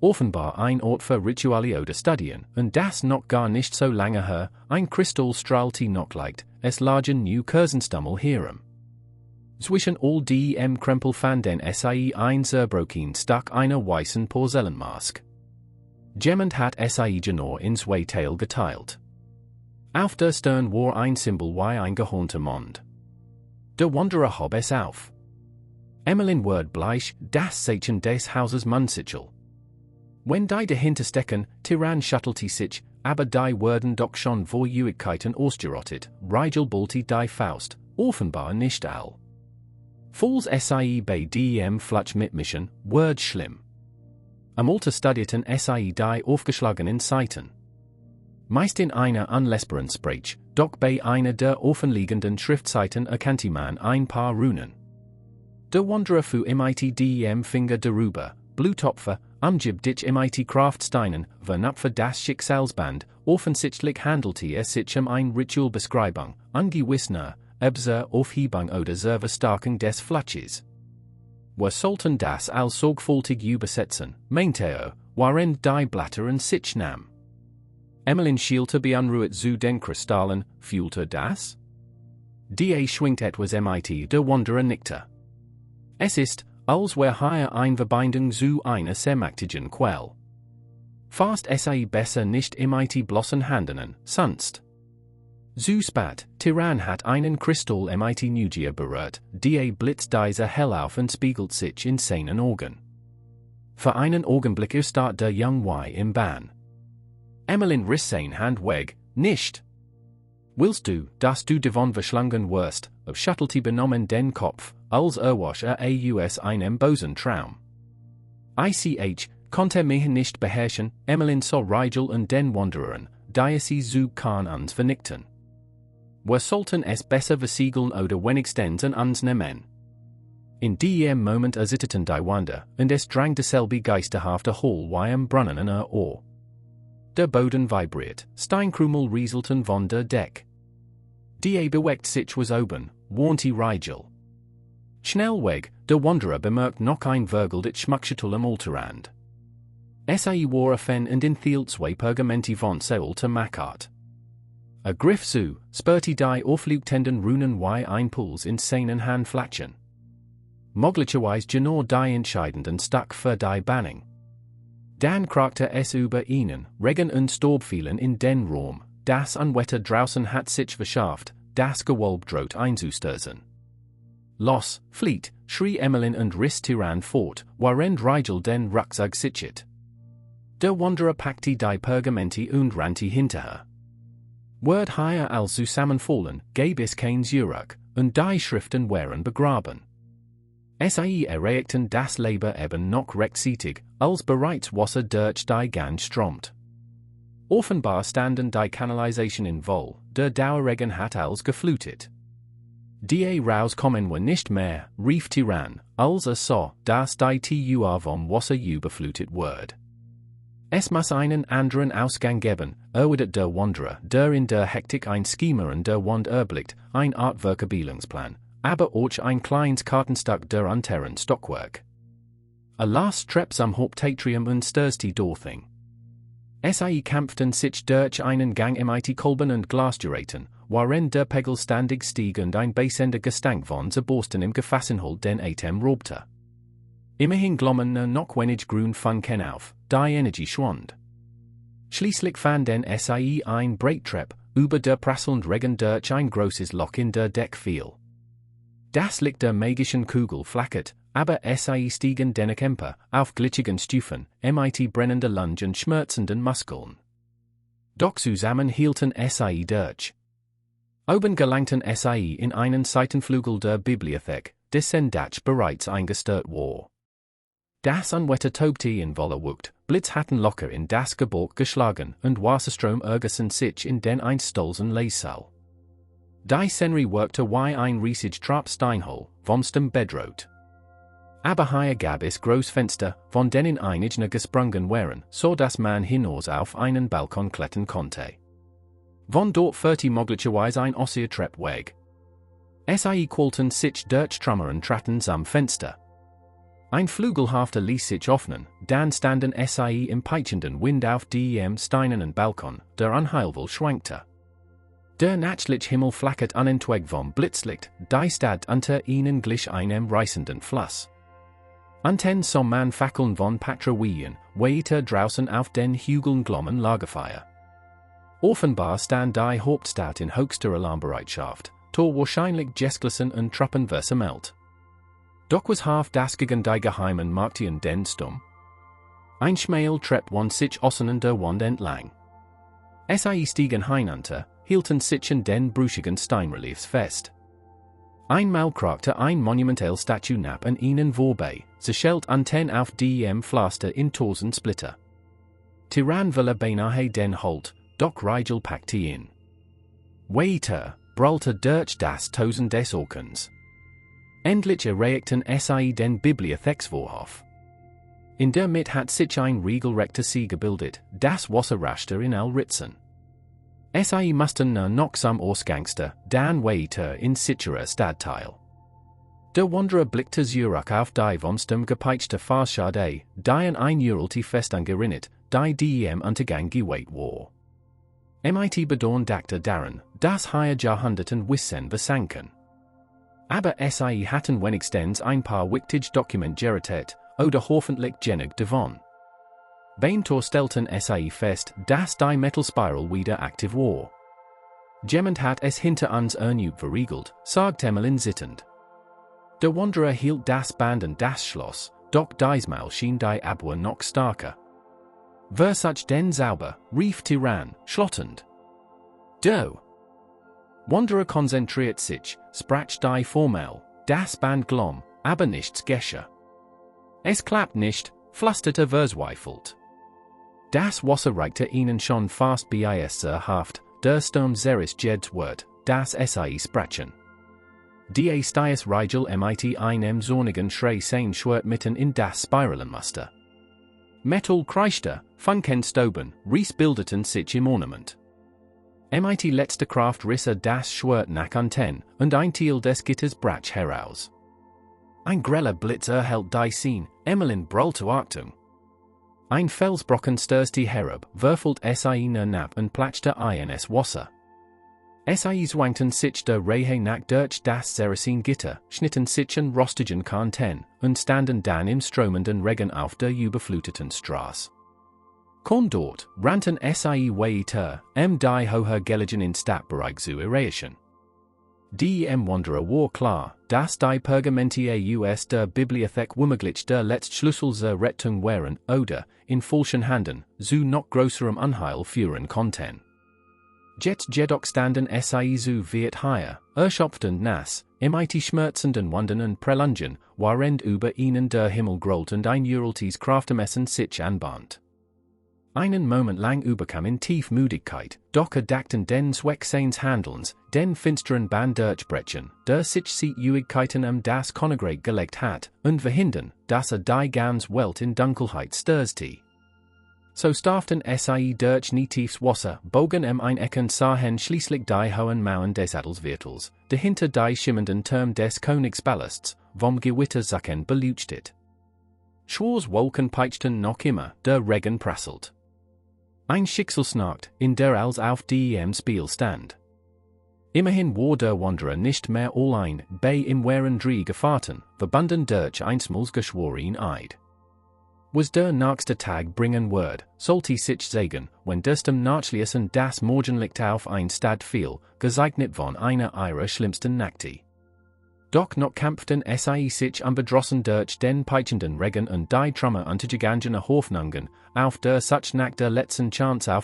Offenbar ein Ort für Rituale oder Studien, und das noch gar nicht so lange her, ein Kristall strahlte noch leicht, es lagen new Kursenstummel herum. Zwischen all dem Krempel van den SAI ein zerbrochen Stück einer weißen Porzellanmask. Jemand hat SAI genau ins Waytail geteilt. Auf der Stirn war ein Symbol wie ein gehornter Mond. Der Wanderer hob es auf. Emmeline word bleich, das Zeichen des Hauses Munsichel. Wenn die dahinter stecken, Tyrann schuttelt sich, aber die werden doch schon vor Ewigkeiten ausgerottet, Rigel bolti die Faust, offenbar nicht all. Falls SAI bei dem Flutsch mitmischen, word schlimm. Am Alter studierten SAI die aufgeschlagenen Seiten. Meist in einer unlesbaren Sprache, doch bei einer der offenliegenden Schriftseiten erkannte man ein paar Runen. Der Wanderer fu mit dem Finger darüber, Blutopfer, umgib dich mit Kraftsteinen, vernapfer das Schicksalsband, offensichtlich handelte sich ein Ritualbeschreibung, ungewissner, Ebser Aufhebung oder Serverstarkung des Flutsches. Wir sollten das als sorgfältig übersetzen, meinte waren die Blätter und sich nahm. Emmeline schielte beunruhigt zu den Kristallen, fühlte das? Die schwingt etwas mit, der Wanderer nickte. Es ist, als wäre eine Verbindung zu einer sehr mächtigen Quell. Fast sei besser nicht mit bloßen Händen, sonst. Zu spät, Tyrann hat einen Kristall mit Neugier berührt, die blitzt diese hell auf und spiegelt sich in seinen Augen. Für einen Augenblick erstarrt der Young Y im Bann. Emmeline riss seine Hand weg, nicht. Willst du, dass du davon verschlungen wirst, schüttelte benommen den Kopf, als wasch aus einem bösen Traum. Ich konnte mich nicht beherrschen, Emmeline sah Rigel und den Wanderern, die sie zu kann uns vernichten. Wir sollten es besser versiegeln oder wenigstens an uns nehmen. In dem Moment ersitterten die Wander, und es drang derselbe geisterhafte Hall wie am Brunnen in Ohr. Der Boden vibriert, Steinkrümel rieselten von der Deck. Die bewegt sich was oben, warnte Rigel. Schnell weg, der Wanderer bemerkt noch ein vergoldet Schmuckschatull am Altarrand. Sai war fen und in thielt zwei Pergamenti von Seul te Makart. Griff zu, spurte die aufleuchtenden Runen wie ein Puls in seinen Hand flatschen. Möglicherweise genau die entscheidenden Stück für die Banning. Dann kragte es über ihnen, Regen und Staub fielen in den Raum, das Unwetter draußen hat sich verschärft, das Gewölb droht einzustürzen. Los, flieht, schrie Emmeline und riss Tyrann fort, während Rigel den Rucksack sichert. Der Wanderer packte die Pergamenti und rannte hinterher. Word higher als zusammenfallen, gab es kein Zurück, und die Schriften waren begraben. Sai erregten das Leben eben noch rechtzeitig, als bereits Wasser durch die Gang strömt. Offenbar standen die Kanalisation in Wohl, der Dauerregen hat als geflutet. Die rauskommen wir nicht mehr, rief Tyrann, als sah, dass die Tua vom Wasser überflutet wird. Es muss einen anderen Ausgang geben, erwidert der Wanderer, der in der Hektik ein schemierender Wand erblickt, ein Art Verkabelungsplan, aber auch ein kleines Kartenstück der unteren Stockwerk. Alas treps am Hauptatrium und stürzte dorthin. Sai kämpften sich durch einen Gang mit Kolben und Glasgeräten, während der Pegel ständig stieg und ein beißender Gestank von zerborstenem Gefassenhold den Atem robte. Immerhin glommen noch wenig Grün Funken auf, die Energie schwand. Schließlich fand den Sai ein Breittrepp, über der prasselnd Regen durch ein großes Loch in der Deck fiel. Das Licht der magischen Kugel flackert, aber Sai stiegen den Kämpfer, auf glitschigen Stufen, mit brennender Lunge und schmerzenden Muskeln. Doch zusammen hielten Sai durch. Oben gelangten Sai in einen Seitenflügel der Bibliothek, dessen Dach bereits eingestört war. Das Unwetter tobte in voller Wucht, Blitz hatten locker in das Gebälk geschlagen und Wasserstrom ergossen sich in den einstolzen Lesesaal. Die Scenery workte wie ein riesig Trappsteinhol, vom dem Bedrot. Aber hier gab es Großfenster, von denen einige gesprungen waren, so dass man hinaus auf einen Balkon klettern konnte. Von dort 30 möglicherweise ein Ossier Trepp weg. Sie qualten sich durch Trümmer und Tratten zum Fenster. Ein Flugelhafter ließ sich öffnen, dann standen sie im peitschenden Wind auf dem steinernen Balkon, der unheilvoll schwankte. Der Nachtliche Himmel flackert unentwegt vom Blitzlicht, die Stadt unter ihnen glich einem reißenden Fluss. Unten sah man Fackeln von Patrouillen, weiter draußen auf den Hügeln glommen Lagerfeuer. Offenbar stand die Hauptstadt in höchster Alarmbereitschaft, to wahrscheinlich Gesklissen und Truppen versammelt. Doch was half das gegen die geheimen Marktien den Sturm? Ein schmal Trepp wand sich außen der Wand entlang. Sie stiegen hinunter, hielten sich in den brüchigen Steinreliefs fest. Einmal kragte ein monumental Statue nab an ihnen vorbei, sie schellt unten auf dem Pflaster in tausend Splitter. Tyrann ville beinahe den Halt, doch Rigel packte ihn. Weiter, brüllte durch das Tosen des Orkans. Endlich erreichten sie den Bibliotheksvorhof. In der Mitte hat sich ein regelrechter See gebildet, das Wasser raschte in all Ritzen. Sie mussten nur noch zum Ausgangster, dann weiter in sicherer Stadtteil. Der Wanderer blickte zurück auf die vom Sturm gepeitschte Fassade, die an ein uralte Fest angerinnert, die dem Untergang geweiht war. Mit Bedauern dachte daran, dass hier Jahrhunderten Wissen versanken. Aber sie hatten wenigstens ein paar wichtige Dokumente oder hoffentlich genug davon. Beintor stellten sie fest, dass die Metal-Spiral wieder aktiv war. Jemand hat es hinter uns erneut verriegelt, sagt Emmeline zittend. Der Wanderer hielt das Band und das Schloss, doch diesmal schien die Abwehr noch starker. Versach den sauber, rief Tyrann, schlotternd. Do! Wanderer konzentriert sich, sprach die Formel, das Band glomm, aber nichts geschah. Es klappt nicht, flüsterte verzweifelt. Das Wasser reichte ihnen schon fast bis zur Haft, der Sturm zerriss jedes Wort, das sie sprachen. Die Stias Rigel mit einem sonnigen Schrei sein Schwert mitten in das Spiralenmuster. Metal kreischte, Funken stoben, Ries bildeten sich im Ornament. Mit letzter Kraft riss das Schwert nach unten, und ein Teil des Gitters brach heraus. Ein greller Blitz erhellt die Scene, Emmeline brüllte Achtung. Ein Felsbrocken stürzte herab, würfelt sie nab und platschte ins Wasser. Sie zwankten sich der Reihe nach durch das Seracin-Gitter, schnitten sich an rostigen Kanten und standen dann im strömenden Regen auf der überfluteten Straße. Von dort rannten sie weiter, die hoher Gelegen in Stadtbereich zu erreichen. Dem Wanderer war klar, dass die Pergamentie aus der Bibliothek womöglich der letzte Schlüssel zur Rettung wären oder, in falschen Händen, zu noch größerem Unheil führen konnten. Jetzt jedoch standen sie zu weit hier, erschöpft und nass, mit schmerzenden Wunden und Prellungen, während über ihnen der Himmel grollt und ein uraltes Kraftermessen sich anbahnt. Einen Moment lang überkam in Tiefmüdigkeit, doch erdachten den Zweck seines Handelns, den finsteren Band durchbrechen, der sich seit Ewigkeiten das Königreich gelegt hat, und verhindern, dass die ganze Welt in Dunkelheit stürzte. So starften sie durch nie tiefs Wasser, bogen ein Ecken sahen schließlich die hohen Mauern des Adelsviertels, dahinter die schimmernden Türme des Königspalasts, vom Gewittersacken beleuchtet. Schwarze Wolken peitschten noch immer, der Regen prasselt. Ein Schicksalsnacht, in der als auf dem Spiel stand. Immerhin war der Wanderer nicht mehr allein, bei ihm waren drei Gefahrten, verbunden durch einstmals geschworen Eid. Was der nächste Tag bringen wird, sollte sich sagen, wenn destem Nachlies und das Morgenlicht auf ein Stadt fiel, gesegnet von einer ihrer schlimmsten Nächte. Doch noch kämpften sie sich unbedrossen durch den peitschenden Regen und die Trümmer unter gigantischen Hoffnungen, auf der such nach der letzten Chance auf